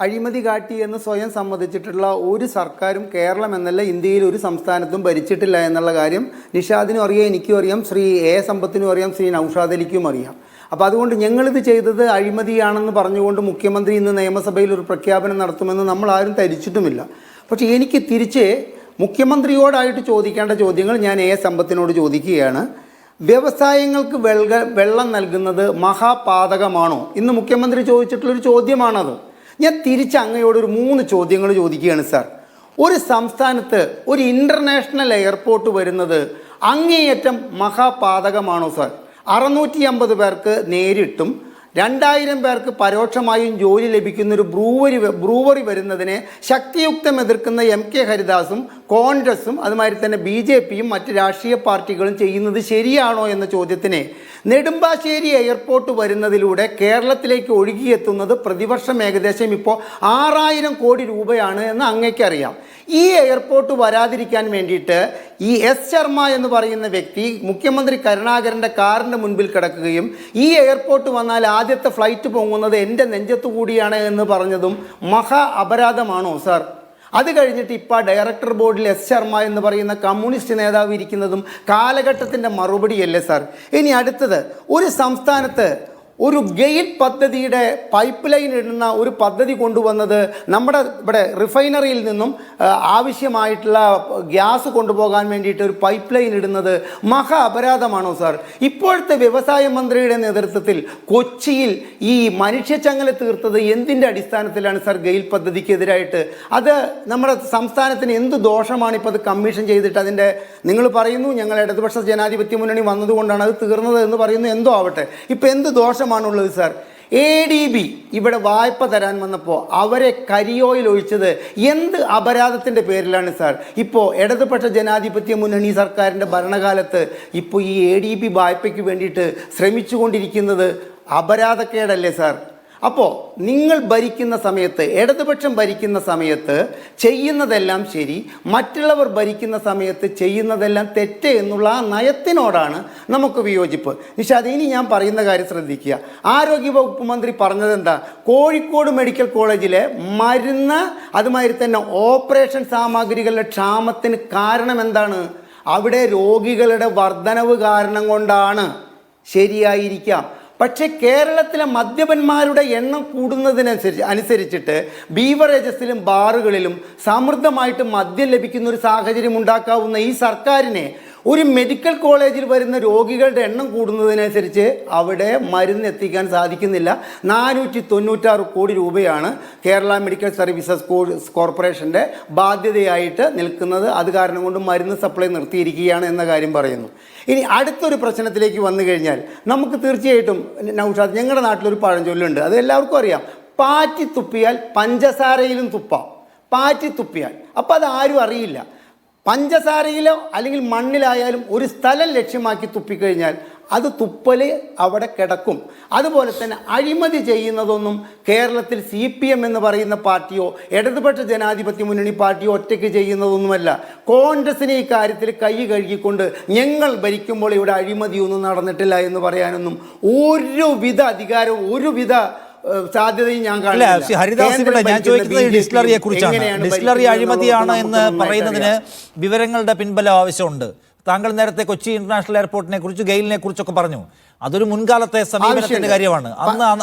അഴിമതി കാട്ടി എന്ന് സ്വയം സമ്മതിച്ചിട്ടുള്ള ഒരു സർക്കാരും കേരളം എന്നല്ല ഇന്ത്യയിൽ ഒരു സംസ്ഥാനത്തും ഭരിച്ചിട്ടില്ല എന്നുള്ള കാര്യം നിഷാദിനും അറിയാം, എനിക്കും അറിയാം, ശ്രീ എ സമ്പത്തിനും അറിയാം, ശ്രീ നൗഷാദ് അലിക്കും അറിയാം. അപ്പോൾ അതുകൊണ്ട് ഞങ്ങളിത് ചെയ്തത് അഴിമതിയാണെന്ന് പറഞ്ഞുകൊണ്ട് മുഖ്യമന്ത്രി ഇന്ന് നിയമസഭയിൽ ഒരു പ്രഖ്യാപനം നടത്തുമെന്ന് നമ്മൾ ആരും ധരിച്ചിട്ടുമില്ല. പക്ഷേ എനിക്ക് തിരിച്ച് മുഖ്യമന്ത്രിയോടായിട്ട് ചോദിക്കേണ്ട ചോദ്യങ്ങൾ ഞാൻ എ സമ്പത്തിനോട് ചോദിക്കുകയാണ്. വ്യവസായങ്ങൾക്ക് വെള്ളം നൽകുന്നത് മഹാപാതകമാണോ? ഇന്ന് മുഖ്യമന്ത്രി ചോദിച്ചിട്ടുള്ളൊരു ചോദ്യമാണത്. ഞാൻ തിരിച്ച് അങ്ങയോടൊരു 3 ചോദ്യങ്ങൾ ചോദിക്കുകയാണ് സാർ. ഒരു സംസ്ഥാനത്ത് ഒരു ഇൻ്റർനാഷണൽ എയർപോർട്ട് വരുന്നത് അങ്ങേയറ്റം മഹാപാതകമാണോ സാർ? 650 പേർക്ക് നേരിട്ടും 2000 പേർക്ക് പരോക്ഷമായും ജോലി ലഭിക്കുന്നൊരു ബ്രൂവറി വരുന്നതിനെ ശക്തിയുക്തം എതിർക്കുന്ന MK ഹരിദാസും കോൺഗ്രസും അതുമാതിരി തന്നെ BJPയും മറ്റ് രാഷ്ട്രീയ പാർട്ടികളും ചെയ്യുന്നത് ശരിയാണോ എന്ന ചോദ്യത്തിന് നെടുമ്പാശ്ശേരി എയർപോർട്ട് വരുന്നതിലൂടെ കേരളത്തിലേക്ക് ഒഴുകിയെത്തുന്നത് പ്രതിവർഷം ഏകദേശം ഇപ്പോൾ 6000 കോടി രൂപയാണ് എന്ന് അങ്ങേക്കറിയാം. ഈ എയർപോർട്ട് വരാതിരിക്കാൻ വേണ്ടിയിട്ട് ഈ S ശർമ്മ എന്ന് പറയുന്ന വ്യക്തി മുഖ്യമന്ത്രി കരുണാകരൻ്റെ കാറിൻ്റെ മുൻപിൽ കിടക്കുകയും ഈ എയർപോർട്ട് വന്നാൽ ആദ്യത്തെ ഫ്ലൈറ്റ് പൊങ്ങുന്നത് എൻ്റെ നെഞ്ചത്തു കൂടിയാണ് എന്ന് പറഞ്ഞതും മഹാ അപരാധമാണോ സാർ? അത് കഴിഞ്ഞിട്ട് ഇപ്പോൾ ഡയറക്ടർ ബോർഡിൽ S ശർമ്മ എന്ന് പറയുന്ന കമ്മ്യൂണിസ്റ്റ് നേതാവ് ഇരിക്കുന്നതും കാലഘട്ടത്തിൻ്റെ മറുപടിയല്ലേ സാർ? ഇനി അടുത്തത്, ഒരു സംസ്ഥാനത്ത് ഒരു ഗെയിൽ പദ്ധതിയുടെ പൈപ്പ് ലൈൻ ഇടുന്ന ഒരു പദ്ധതി കൊണ്ടുവന്നത് നമ്മുടെ ഇവിടെ റിഫൈനറിയിൽ നിന്നും ആവശ്യമായിട്ടുള്ള ഗ്യാസ് കൊണ്ടുപോകാൻ വേണ്ടിയിട്ട് ഒരു പൈപ്പ് ലൈൻ ഇടുന്നത് മഹാ അപരാധമാണോ സാർ? ഇപ്പോഴത്തെ വ്യവസായ മന്ത്രിയുടെ നേതൃത്വത്തിൽ കൊച്ചിയിൽ ഈ മനുഷ്യച്ചങ്ങല തീർത്തത് എന്തിൻ്റെ അടിസ്ഥാനത്തിലാണ് സാർ? ഗെയിൽ പദ്ധതിക്കെതിരായിട്ട് അത് നമ്മുടെ സംസ്ഥാനത്തിന് എന്ത് ദോഷമാണ് ഇപ്പോൾ അത് കമ്മീഷൻ ചെയ്തിട്ട് അതിൻ്റെ നിങ്ങൾ പറയുന്നു ഞങ്ങൾ ഇടതുപക്ഷ ജനാധിപത്യ മുന്നണി വന്നതുകൊണ്ടാണ് അത് തീർന്നത് എന്ന് പറയുന്നു. എന്തോ ആവട്ടെ, ഇപ്പോൾ എന്ത് ദോഷമാണുള്ളത് സാർ? ADB ഇവിടെ വായ്പ തരാൻ വന്നപ്പോൾ അവരെ കരിയോയിൽ ഒഴിച്ചത് എന്ത് അപരാധത്തിൻ്റെ പേരിലാണ് സാർ? ഇപ്പോൾ ഇടതുപക്ഷ ജനാധിപത്യ മുന്നണി സർക്കാരിൻ്റെ ഭരണകാലത്ത് ഇപ്പോൾ ഈ ADB വായ്പയ്ക്ക് വേണ്ടിയിട്ട് ശ്രമിച്ചുകൊണ്ടിരിക്കുന്നത് അപരാധക്കേടല്ലേ സാർ? അപ്പോൾ നിങ്ങൾ ഭരിക്കുന്ന സമയത്ത്, ഇടതുപക്ഷം ഭരിക്കുന്ന സമയത്ത് ചെയ്യുന്നതെല്ലാം ശരി, മറ്റുള്ളവർ ഭരിക്കുന്ന സമയത്ത് ചെയ്യുന്നതെല്ലാം തെറ്റ് എന്നുള്ള ആ നയത്തിനോടാണ് നമുക്ക് വിയോജിപ്പ്. നിഷാദ്, ഇനി ഞാൻ പറയുന്ന കാര്യം ശ്രദ്ധിക്കുക. ആരോഗ്യവകുപ്പ് മന്ത്രി പറഞ്ഞതെന്താ? കോഴിക്കോട് മെഡിക്കൽ കോളേജിലെ മരുന്ന് അതുമാതിരി തന്നെ ഓപ്പറേഷൻ സാമഗ്രികളുടെ ക്ഷാമത്തിന് കാരണം എന്താണ്? അവിടെ രോഗികളുടെ വർധനവ് കാരണം കൊണ്ടാണ്. ശരിയായിരിക്കാം. പക്ഷേ കേരളത്തിലെ മദ്യപന്മാരുടെ എണ്ണം കൂടുന്നതിനനുസരിച്ചിട്ട് ബീവറേജസിലും ബാറുകളിലും സമൃദ്ധമായിട്ട് മദ്യം ലഭിക്കുന്ന ഒരു സാഹചര്യം ഉണ്ടാക്കാവുന്ന ഈ സർക്കാരിനെ ഒരു മെഡിക്കൽ കോളേജിൽ വരുന്ന രോഗികളുടെ എണ്ണം കൂടുന്നതിനനുസരിച്ച് അവിടെ മരുന്ന് എത്തിക്കാൻ സാധിക്കുന്നില്ല. 496 കോടി രൂപയാണ് കേരള മെഡിക്കൽ സർവീസസ് കോർപ്പറേഷൻ്റെ ബാധ്യതയായിട്ട് നിൽക്കുന്നത്. അത് കാരണം കൊണ്ട് മരുന്ന് സപ്ലൈ നിർത്തിയിരിക്കുകയാണ് എന്ന കാര്യം പറയുന്നു. ഇനി അടുത്തൊരു പ്രശ്നത്തിലേക്ക് വന്നു കഴിഞ്ഞാൽ നമുക്ക് തീർച്ചയായിട്ടും നൗഷാദ്, ഞങ്ങളുടെ നാട്ടിലൊരു പഴഞ്ചൊല്ലുണ്ട്, അത് എല്ലാവർക്കും അറിയാം. പാറ്റി തുപ്പിയാൽ പഞ്ചസാരയിലും തുപ്പാം. പാറ്റി തുപ്പിയാൽ അപ്പോൾ അത് ആരും അറിയില്ല. പഞ്ചസാരയിലോ അല്ലെങ്കിൽ മണ്ണിലായാലും ഒരു സ്ഥലം ലക്ഷ്യമാക്കി തുപ്പിക്കഴിഞ്ഞാൽ അത് തുപ്പൽ അവിടെ കിടക്കും. അതുപോലെ തന്നെ അഴിമതി ചെയ്യുന്നതൊന്നും കേരളത്തിൽ CPM എന്ന് പറയുന്ന പാർട്ടിയോ ഇടതുപക്ഷ ജനാധിപത്യ മുന്നണി പാർട്ടിയോ ഒറ്റയ്ക്ക് ചെയ്യുന്നതൊന്നുമല്ല. കോൺഗ്രസിനെ ഈ കാര്യത്തിൽ കൈ കഴുകിക്കൊണ്ട് ഞങ്ങൾ ഭരിക്കുമ്പോൾ ഇവിടെ അഴിമതിയൊന്നും നടന്നിട്ടില്ല എന്ന് പറയാനൊന്നും ഒരുവിധ അധികാരവും ഒരുവിധ സാധ്യതയും ഞാൻ കാണില്ല. ഹരിദാസ്, ഇവിടെ ഞാൻ ചോദിക്കുന്നത് ഡിസ്റ്റിലറിയെ കുറിച്ചാണ്. ഡിസ്റ്റിലറി അഴിമതിയാണ് എന്ന് പറയുന്നതിന് വിവരങ്ങളുടെ പിൻബലം ആവശ്യമുണ്ട്. താങ്കൾ നേരത്തെ കൊച്ചി ഇന്റർനാഷണൽ എയർപോർട്ടിനെ കുറിച്ച്, ഗെയിലിനെ കുറിച്ചൊക്കെ പറഞ്ഞു. അതൊരു മുൻകാലത്തെ സമീപനത്തിന്റെ കാര്യമാണ്.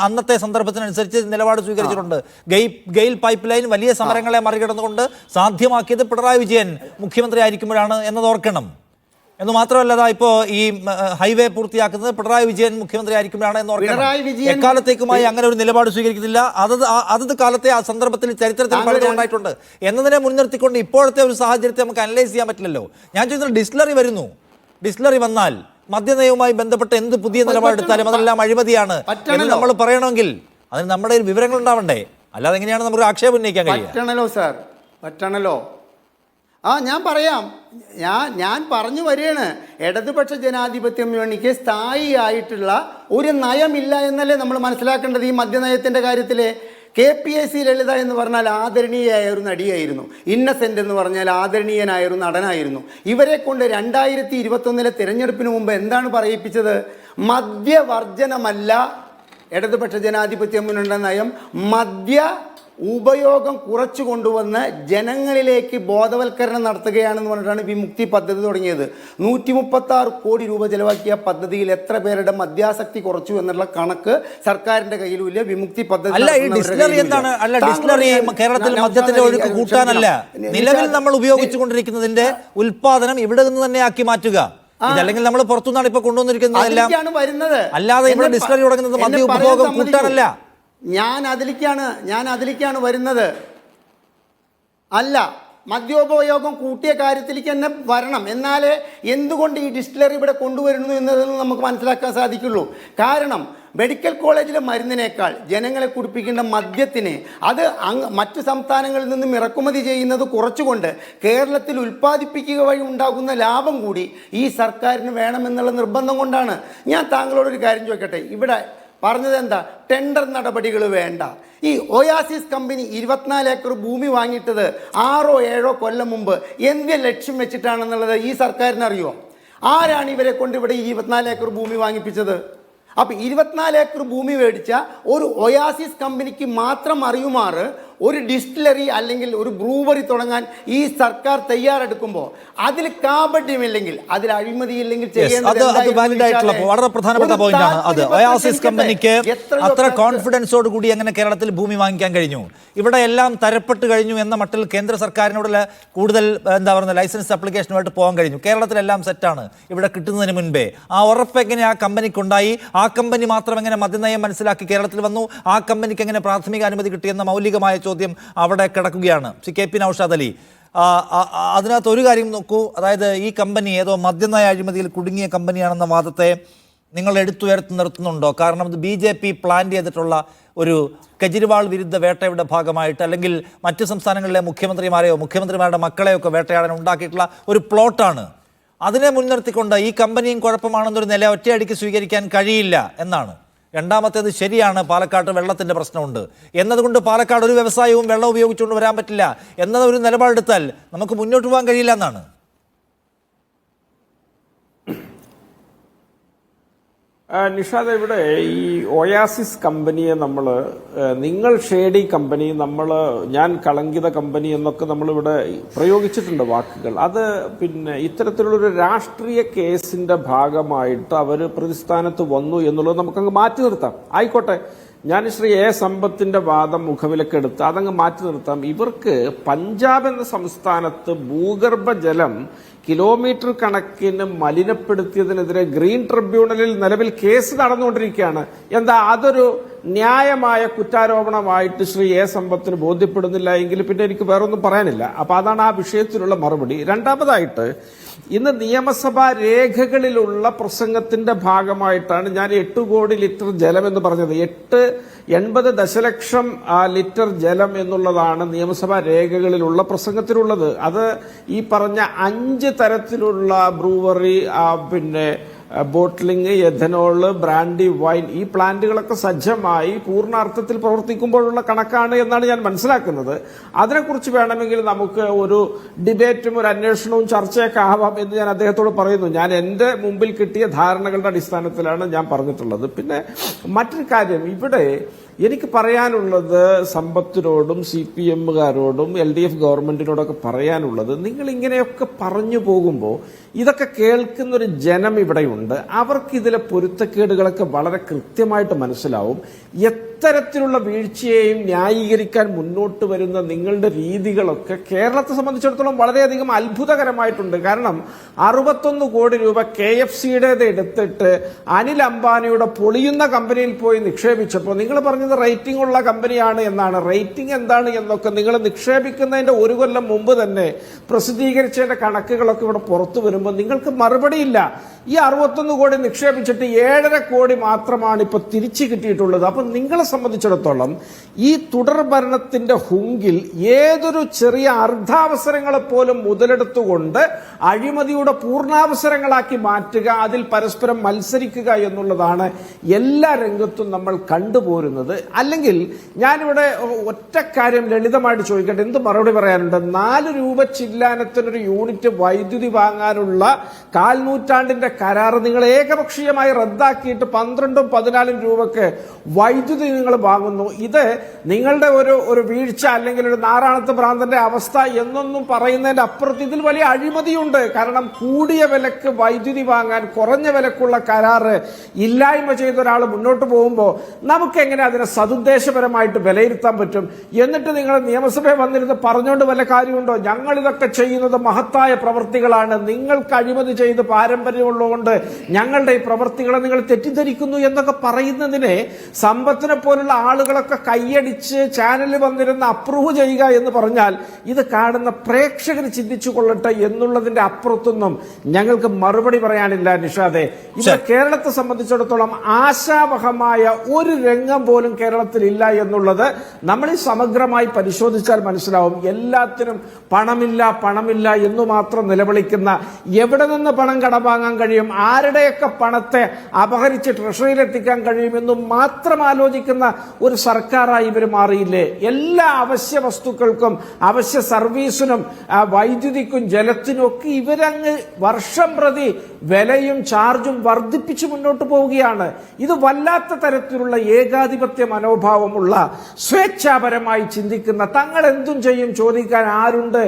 അന്നത്തെ സന്ദർഭത്തിനനുസരിച്ച് നിലപാട് സ്വീകരിച്ചിട്ടുണ്ട്. ഗെയിൽ പൈപ്പ് ലൈൻ വലിയ സമരങ്ങളെ മറികടന്നുകൊണ്ട് സാധ്യമാക്കിയത് പിണറായി വിജയൻ മുഖ്യമന്ത്രി ആയിരിക്കുമ്പോഴാണ് എന്നത് ഓർക്കണം. എന്ന് മാത്രമല്ല, ഇപ്പോൾ ഈ ഹൈവേ പൂർത്തിയാക്കുന്നത് പിണറായി വിജയൻ മുഖ്യമന്ത്രി ആയിരിക്കുമ്പോഴാണ് എന്ന് ഓർക്കണം. എക്കാലത്തേക്കുമായി അങ്ങനെ ഒരു നിലപാട് സ്വീകരിക്കുന്നില്ല. അതത് കാലത്തെ ആ സന്ദർഭത്തിൽ ചരിത്രത്തിൽ പലതും ഉണ്ടായിട്ടുണ്ട് എന്നതിനെ മുൻനിർത്തിക്കൊണ്ട് ഇപ്പോഴത്തെ ഒരു സാഹചര്യത്തെ നമുക്ക് അനലൈസ് ചെയ്യാൻ പറ്റില്ലല്ലോ. ഞാൻ ചോദിക്കുന്നത്, ഡിസ്റ്റിലറി വരുന്നു, ഡിസ്റ്റിലറി വന്നാൽ മദ്യനയവുമായി ബന്ധപ്പെട്ട് എന്ത് പുതിയ നിലപാടെടുത്താലും അതെല്ലാം അഴിമതിയാണ് എന്ന് നമ്മൾ പറയണമെങ്കിൽ അതിന് നമ്മുടെ വിവരങ്ങൾ ഉണ്ടാവണ്ടേ? അല്ലാതെ എങ്ങനെയാണ് നമുക്ക് ആക്ഷേപം ഉന്നയിക്കാൻ കഴിയുക? പറ്റണല്ലോ സാർ, പറ്റണല്ലോ. ഞാൻ പറയാം. ഞാൻ പറഞ്ഞു വരികയാണ്, ഇടതുപക്ഷ ജനാധിപത്യ മുന്നണിക്ക് സ്ഥായിയായിട്ടുള്ള ഒരു നയമില്ല എന്നല്ലേ നമ്മൾ മനസ്സിലാക്കേണ്ടത്. ഈ മദ്യനയത്തിൻ്റെ കാര്യത്തിൽ KPAC ലളിത എന്ന് പറഞ്ഞാൽ ആദരണീയയായ ഒരു നടിയായിരുന്നു. ഇന്നസെന്റ് എന്ന് പറഞ്ഞാൽ ആദരണീയനായ ഒരു നടനായിരുന്നു. ഇവരെ കൊണ്ട് 2021 തിരഞ്ഞെടുപ്പിന് മുമ്പ് എന്താണ് പറയിപ്പിച്ചത്? മദ്യവർജനമല്ല ഇടതുപക്ഷ ജനാധിപത്യ മുന്നണിയുടെ നയം, മദ്യ ഉപയോഗം കുറച്ചു കൊണ്ടുവന്ന് ജനങ്ങളിലേക്ക് ബോധവൽക്കരണം നടത്തുകയാണെന്ന് പറഞ്ഞിട്ടാണ് വിമുക്തി പദ്ധതി തുടങ്ങിയത്. 136 കോടി രൂപ ചെലവാക്കിയ പദ്ധതിയിൽ എത്ര പേരുടെ മദ്യാസക്തി കുറച്ചു എന്നുള്ള കണക്ക് സർക്കാരിന്റെ കയ്യിലുമില്ല. വിമുക്തി പദ്ധതി കേരളത്തിൽ മദ്യത്തിന്റെ ഒഴുക്ക് കൂട്ടാനല്ല, നിലവിൽ നമ്മൾ ഉപയോഗിച്ചുകൊണ്ടിരിക്കുന്നതിന്റെ ഉൽപാദനം ഇവിടെ നിന്ന് തന്നെ ആക്കി മാറ്റുക. ഇതല്ലെങ്കിൽ നമ്മൾ പുറത്തുനിന്നാണ് ഇപ്പൊ കൊണ്ടുവന്നിരിക്കുന്നതെല്ലാം, അല്ലാതെ ഇവിടെ ഡിസ്റ്റിലറി തുടങ്ങുന്നത് മദ്യ ഉപഭോഗം കൂട്ടാനല്ല. ഞാൻ അതിലേക്കാണ് വരുന്നത്. അല്ല, മദ്യോപയോഗം കൂട്ടിയ കാര്യത്തിലേക്ക് തന്നെ വരണം. എന്നാലേ എന്തുകൊണ്ട് ഈ ഡിസ്റ്റിലറി ഇവിടെ കൊണ്ടുവരുന്നു എന്നതിൽ നമുക്ക് മനസ്സിലാക്കാൻ സാധിക്കുള്ളൂ. കാരണം മെഡിക്കൽ കോളേജിലെ മരുന്നിനേക്കാൾ ജനങ്ങളെ കുടിപ്പിക്കേണ്ട മദ്യത്തിന് അത് മറ്റു സംസ്ഥാനങ്ങളിൽ നിന്നും ഇറക്കുമതി ചെയ്യുന്നത് കുറച്ചുകൊണ്ട് കേരളത്തിൽ ഉൽപ്പാദിപ്പിക്കുക വഴി ഉണ്ടാകുന്ന ലാഭം കൂടി ഈ സർക്കാരിന് വേണമെന്നുള്ള നിർബന്ധം കൊണ്ടാണ്. ഞാൻ താങ്കളോടൊരു കാര്യം ചോദിക്കട്ടെ, ഇവിടെ പറഞ്ഞത് എന്താ? ടെൻഡർ നടപടികൾ വേണ്ട. ഈ ഒയാസിസ് കമ്പനി 24 ഏക്കർ ഭൂമി വാങ്ങിയിട്ടത് 6 or 7 കൊല്ലം മുമ്പ് എന്ത് ലക്ഷ്യം വെച്ചിട്ടാണെന്നുള്ളത് ഈ സർക്കാരിന് അറിയുമോ? ആരാണ് ഇവരെ കൊണ്ട് ഇവിടെ 24 ഏക്കർ ഭൂമി വാങ്ങിപ്പിച്ചത്? അപ്പോൾ 24 ഏക്കർ ഭൂമി മേടിച്ച ഒരു ഒയാസിസ് കമ്പനിക്ക് മാത്രം അറിയുമാറ് ഒരു ഡിസ്റ്റിലറി അല്ലെങ്കിൽ ഒരു ബ്രൂവറി തുടങ്ങാൻ ഈ സർക്കാർ തയ്യാറെടുക്കുമ്പോൾ അതിൽ കാപട്യമില്ലെങ്കിൽ, അതിൽ അഴിമതിയില്ലെങ്കിൽ വളരെ പ്രധാനപ്പെട്ട പോയിന്റാണ് അത്. ഒയാസിസ് കമ്പനിക്ക് അത്ര കോൺഫിഡൻസോട് കൂടി അങ്ങനെ കേരളത്തിൽ ഭൂമി വാങ്ങിക്കാൻ കഴിഞ്ഞു? ഇവിടെ എല്ലാം തരപ്പെട്ട് കഴിഞ്ഞു എന്ന മട്ടിൽ കേന്ദ്ര സർക്കാരിനോടുള്ള കൂടുതൽ ലൈസൻസ് ആപ്ലിക്കേഷനുമായിട്ട് പോകാൻ കഴിഞ്ഞു. കേരളത്തിലെല്ലാം സെറ്റാണ് ഇവിടെ കിട്ടുന്നതിന് മുൻപേ. ആ ഉറപ്പ് എങ്ങനെ ആ കമ്പനിക്കുണ്ടായി? ആ കമ്പനി മാത്രം എങ്ങനെ മദ്യനയം മനസ്സിലാക്കി കേരളത്തിൽ വന്നു? ആ കമ്പനിക്ക് എങ്ങനെ പ്രാഥമിക അനുമതി കിട്ടിയെന്ന മൗലികമായ ചോദ്യം അവിടെ കിടക്കുകയാണ്. ശ്രീ KP നൗഷാദ് അലി, അതിനകത്ത് ഒരു കാര്യം നോക്കൂ, അതായത് ഈ കമ്പനി ഏതോ മദ്യനയ അഴിമതിയിൽ കുടുങ്ങിയ കമ്പനിയാണെന്ന വാദത്തെ നിങ്ങൾ എടുത്തുയർത്തി നിർത്തുന്നുണ്ടോ? കാരണം ഇത് BJP പ്ലാൻ ചെയ്തിട്ടുള്ള ഒരു കെജ്രിവാൾ വിരുദ്ധ വേട്ടയുടെ ഭാഗമായിട്ട്, അല്ലെങ്കിൽ മറ്റ് സംസ്ഥാനങ്ങളിലെ മുഖ്യമന്ത്രിമാരുടെ മക്കളെയോ ഒക്കെ വേട്ടയാടാൻ ഉണ്ടാക്കിയിട്ടുള്ള ഒരു പ്ലോട്ടാണ്. അതിനെ മുൻനിർത്തിക്കൊണ്ട് ഈ കമ്പനിയും കുഴപ്പമാണെന്നൊരു നില ഒറ്റയടിക്ക് സ്വീകരിക്കാൻ കഴിയില്ല എന്നാണ്. രണ്ടാമത്തേത് ശരിയാണ്, പാലക്കാട് വെള്ളത്തിൻ്റെ പ്രശ്നമുണ്ട് എന്നതുകൊണ്ട് പാലക്കാട് ഒരു വ്യവസായവും വെള്ളം ഉപയോഗിച്ചുകൊണ്ട് വരാൻ പറ്റില്ല എന്നതൊരു നിലപാടെടുത്താൽ നമുക്ക് മുന്നോട്ട് പോകാൻ കഴിയില്ല എന്നാണ്. നിഷാദ്, ഇവിടെ ഈ ഒയാസിസ് കമ്പനിയെ നിങ്ങൾ ഷേഡി കമ്പനി, ഞാൻ കളങ്കിത കമ്പനി എന്നൊക്കെ നമ്മളിവിടെ പ്രയോഗിച്ചിട്ടുണ്ട് വാക്കുകൾ. അത് പിന്നെ ഇത്തരത്തിലുള്ളൊരു രാഷ്ട്രീയ കേസിന്റെ ഭാഗമായിട്ട് അവർ പ്രതിസ്ഥാനത്ത് വന്നു എന്നുള്ളത് നമുക്കങ്ങ് മാറ്റി നിർത്താം. ആയിക്കോട്ടെ, ഞാൻ ശ്രീ A സമ്പത്തിന്റെ വാദം മുഖവിലക്കെടുത്ത് അതങ്ങ് മാറ്റി നിർത്താം. ഇവർക്ക് പഞ്ചാബ് എന്ന സംസ്ഥാനത്ത് ഭൂഗർഭജലം കിലോമീറ്റർ കണക്കിന് മലിനപ്പെടുത്തിയതിനെതിരെ ഗ്രീൻ ട്രിബ്യൂണലിൽ നിലവിൽ കേസ് നടന്നുകൊണ്ടിരിക്കുകയാണ്. എന്താ അതൊരു ന്യായമായ കുറ്റാരോപണമായിട്ട് ശ്രീ A സമ്പത്തിന് ബോധ്യപ്പെടുന്നില്ല എങ്കിൽ പിന്നെ എനിക്ക് വേറൊന്നും പറയാനില്ല. അപ്പൊ അതാണ് ആ വിഷയത്തിലുള്ള മറുപടി. രണ്ടാമതായിട്ട്, ഇന്ന് നിയമസഭാ രേഖകളിലുള്ള പ്രസംഗത്തിന്റെ ഭാഗമായിട്ടാണ് ഞാൻ 8 കോടി ലിറ്റർ ജലം എന്ന് പറഞ്ഞത്. 80 ദശലക്ഷം ലിറ്റർ ജലം എന്നുള്ളതാണ് നിയമസഭാ രേഖകളിലുള്ള പ്രസംഗത്തിലുള്ളത്. അത് ഈ പറഞ്ഞ 5 തരത്തിലുള്ള ബ്രൂവറി, പിന്നെ ബോട്ട്ലിംഗ്, എഥനോള്, ബ്രാൻഡി, വൈൻ, ഈ പ്ലാന്റുകളൊക്കെ സജ്ജമായി പൂർണ്ണാർത്ഥത്തിൽ പ്രവർത്തിക്കുമ്പോഴുള്ള കണക്കാണ് എന്നാണ് ഞാൻ മനസ്സിലാക്കുന്നത്. അതിനെക്കുറിച്ച് വേണമെങ്കിൽ നമുക്ക് ഒരു ഡിബേറ്റും ഒരു അന്വേഷണവും ചർച്ചയൊക്കെ ആവാം എന്ന് ഞാൻ അദ്ദേഹത്തോട് പറയുന്നു. ഞാൻ എൻ്റെ മുമ്പിൽ കിട്ടിയ ധാരണകളുടെ അടിസ്ഥാനത്തിലാണ് ഞാൻ പറഞ്ഞിട്ടുള്ളത്. പിന്നെ മറ്റൊരു കാര്യം, ഇവിടെ എനിക്ക് പറയാനുള്ളത് സമ്പത്തിനോടും CPMകാരോടും LDF ഗവൺമെന്റിനോടൊക്കെ പറയാനുള്ളത്, നിങ്ങൾ ഇങ്ങനെയൊക്കെ പറഞ്ഞു പോകുമ്പോൾ ഇതൊക്കെ കേൾക്കുന്നൊരു ജനം ഇവിടെയുണ്ട്. അവർക്ക് ഇതിലെ പൊരുത്തക്കേടുകളൊക്കെ വളരെ കൃത്യമായിട്ട് മനസ്സിലാവും. എത്തരത്തിലുള്ള വീഴ്ചയെയും ന്യായീകരിക്കാൻ മുന്നോട്ട് വരുന്ന നിങ്ങളുടെ രീതികളൊക്കെ കേരളത്തെ സംബന്ധിച്ചിടത്തോളം വളരെയധികം അത്ഭുതകരമായിട്ടുണ്ട്. കാരണം 61 കോടി രൂപ KFCയുടേത് എടുത്തിട്ട് അനിൽ അംബാനിയുടെ പൊളിയുന്ന കമ്പനിയിൽ പോയി നിക്ഷേപിച്ചപ്പോൾ നിങ്ങൾ പറഞ്ഞത് റേറ്റിംഗ് ഉള്ള കമ്പനിയാണ് എന്നാണ്. റേറ്റിംഗ് എന്താണ് എന്നൊക്കെ നിങ്ങൾ നിക്ഷേപിക്കുന്നതിന്റെ 1 കൊല്ലം മുമ്പ് തന്നെ പ്രസിദ്ധീകരിച്ചതിന്റെ കണക്കുകളൊക്കെ ഇവിടെ പുറത്തു വരുമ്പോൾ ചോദിക്കുമ്പോൾ നിങ്ങൾക്ക് മറുപടിയില്ല. ഈ 61 കോടി നിക്ഷേപിച്ചിട്ട് 7.5 കോടി മാത്രമാണ് ഇപ്പൊ തിരിച്ചു കിട്ടിയിട്ടുള്ളത്. അപ്പൊ നിങ്ങളെ സംബന്ധിച്ചിടത്തോളം ഈ തുടർ ഭരണത്തിന്റെ ഹുങ്കിൽ ഏതൊരു ചെറിയ അർദ്ധാവസരങ്ങളെ പോലും മുതലെടുത്തുകൊണ്ട് അഴിമതിയുടെ പൂർണ്ണാവസരങ്ങളാക്കി മാറ്റുക, അതിൽ പരസ്പരം മത്സരിക്കുക എന്നുള്ളതാണ് എല്ലാ രംഗത്തും നമ്മൾ കണ്ടുപോരുന്നത്. അല്ലെങ്കിൽ ഞാനിവിടെ ഒറ്റ കാര്യം ലളിതമായിട്ട് ചോദിക്കട്ടെ, എന്ത് മറുപടി പറയാനുണ്ട്? 4 രൂപ ചില്ലാനത്തിനൊരു യൂണിറ്റ് വൈദ്യുതി വാങ്ങാനുള്ള 4 നൂറ്റാണ്ടിന്റെ കരാർ നിങ്ങൾ ഏകപക്ഷീയമായി റദ്ദാക്കിയിട്ട് 12-14 രൂപക്ക് വൈദ്യുതി നിങ്ങൾ വാങ്ങുന്നു. ഇത് നിങ്ങളുടെ ഒരു വീഴ്ച അല്ലെങ്കിൽ ഒരു നാറാണത്ത് ഭ്രാന്തന്റെ അവസ്ഥ എന്നൊന്നും പറയുന്നതിന്റെ അപ്പുറത്ത് ഇതിൽ വലിയ അഴിമതിയുണ്ട്. കാരണം കൂടിയ വിലക്ക് വൈദ്യുതി വാങ്ങാൻ കുറഞ്ഞ വിലക്കുള്ള കരാറ് ഇല്ലായ്മ ചെയ്ത ഒരാൾ മുന്നോട്ട് പോകുമ്പോൾ നമുക്ക് എങ്ങനെ അതിനെ സതുദ്ദേശപരമായിട്ട് വിലയിരുത്താൻ പറ്റും? എന്നിട്ട് നിങ്ങൾ നിയമസഭയിൽ വന്നിരുന്ന് പറഞ്ഞുകൊണ്ട് വല്ല കാര്യമുണ്ടോ? ഞങ്ങൾ ഇതൊക്കെ ചെയ്യുന്നത് മഹത്തായ പ്രവൃത്തികളാണ്, നിങ്ങൾക്ക് അഴിമതി ചെയ്ത് പാരമ്പര്യമുള്ളതുകൊണ്ട് ഞങ്ങളുടെ ഈ പ്രവൃത്തികളെ നിങ്ങൾ തെറ്റിദ്ധരിക്കുന്നു എന്നൊക്കെ പറയുന്നതിനെ സമ്പത്തിനെ പോലുള്ള ആളുകളൊക്കെ കൈയടിച്ച് ചാനലിൽ വന്നിരുന്ന് അപ്രൂവ് ചെയ്യുക എന്ന് പറഞ്ഞാൽ ഇത് കാണുന്ന പ്രേക്ഷകർ ചിന്തിച്ചു കൊള്ളട്ടെ എന്നുള്ളതിന്റെ അപ്പുറത്തൊന്നും ഞങ്ങൾക്ക് മറുപടി പറയാനില്ല. നിഷാദെ, ഇത് കേരളത്തെ സംബന്ധിച്ചിടത്തോളം ആശാവഹമായ ഒരു രംഗം പോലും കേരളത്തിൽ ഇല്ല എന്നുള്ളത് നമ്മൾ ഈ സമഗ്രമായി പരിശോധിച്ചാൽ മനസ്സിലാവും. എല്ലാത്തിനും പണമില്ല എന്നു മാത്രം നിലവിളിക്കുന്ന, എവിടെ നിന്ന് പണം കടം വാങ്ങാൻ കഴിയും, ആരുടെയൊക്കെ പണത്തെ അപഹരിച്ച് ട്രഷറിയിൽ എത്തിക്കാൻ കഴിയുമെന്നും മാത്രം ആലോചിക്കുന്ന ഒരു സർക്കാരായി ഇവർ മാറിയില്ലേ? എല്ലാ അവശ്യ വസ്തുക്കൾക്കും അവശ്യ സർവീസിനും വൈദ്യുതിക്കും ജലത്തിനും ഒക്കെ ഇവരങ്ങ് വർഷം പ്രതി വിലയും ചാർജും വർദ്ധിപ്പിച്ച് മുന്നോട്ട് പോവുകയാണ്. ഇത് വല്ലാത്ത തരത്തിലുള്ള ഏകാധിപത്യ മനോഭാവമുള്ള, സ്വേച്ഛാപരമായി ചിന്തിക്കുന്ന, തങ്ങൾ എന്തും ചെയ്യും ചോദിക്കാൻ ആരുണ്ട്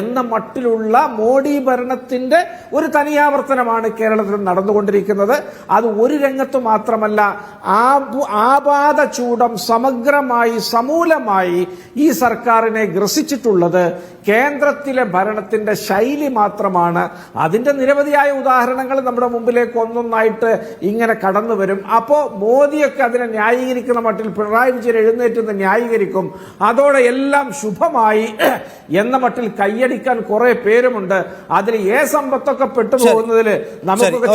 എന്ന മട്ടിലുള്ള മോഡി ഭരണത്തിന്റെ ഒരു തനിയാവർത്തനമാണ് കേരളത്തിൽ നടന്നുകൊണ്ടിരിക്കുന്നത്. അത് ഒരു രംഗത്ത് മാത്രമല്ല, ആപാദ ചൂടം സമഗ്രമായി സമൂലമായി ഈ സർക്കാരിനെ ഗ്രസിച്ചിട്ടുള്ളത് കേന്ദ്രത്തിലെ ഭരണത്തിന്റെ ശൈലി മാത്രമാണ്. അതിന്റെ നിരവധിയായ ഉദാഹരണങ്ങൾ നമ്മുടെ മുമ്പിലേക്ക് ഒന്നൊന്നായിട്ട് ഇങ്ങനെ കടന്നു വരും. അപ്പോ മോദിയൊക്കെ അതിനെ ന്യായീകരിക്കുന്ന മട്ടിൽ പിണറായി വിജയൻ എഴുന്നേറ്റ് ന്യായീകരിക്കും. അതോടെ എല്ലാം ശുഭമായി എന്ന മട്ടിൽ കൈയടിക്കാൻ കുറെ പേരുമുണ്ട്. അതിൽ സമ്പത്തൊക്കെ പെട്ടുപോകുന്നതിൽ നമുക്കൊക്കെ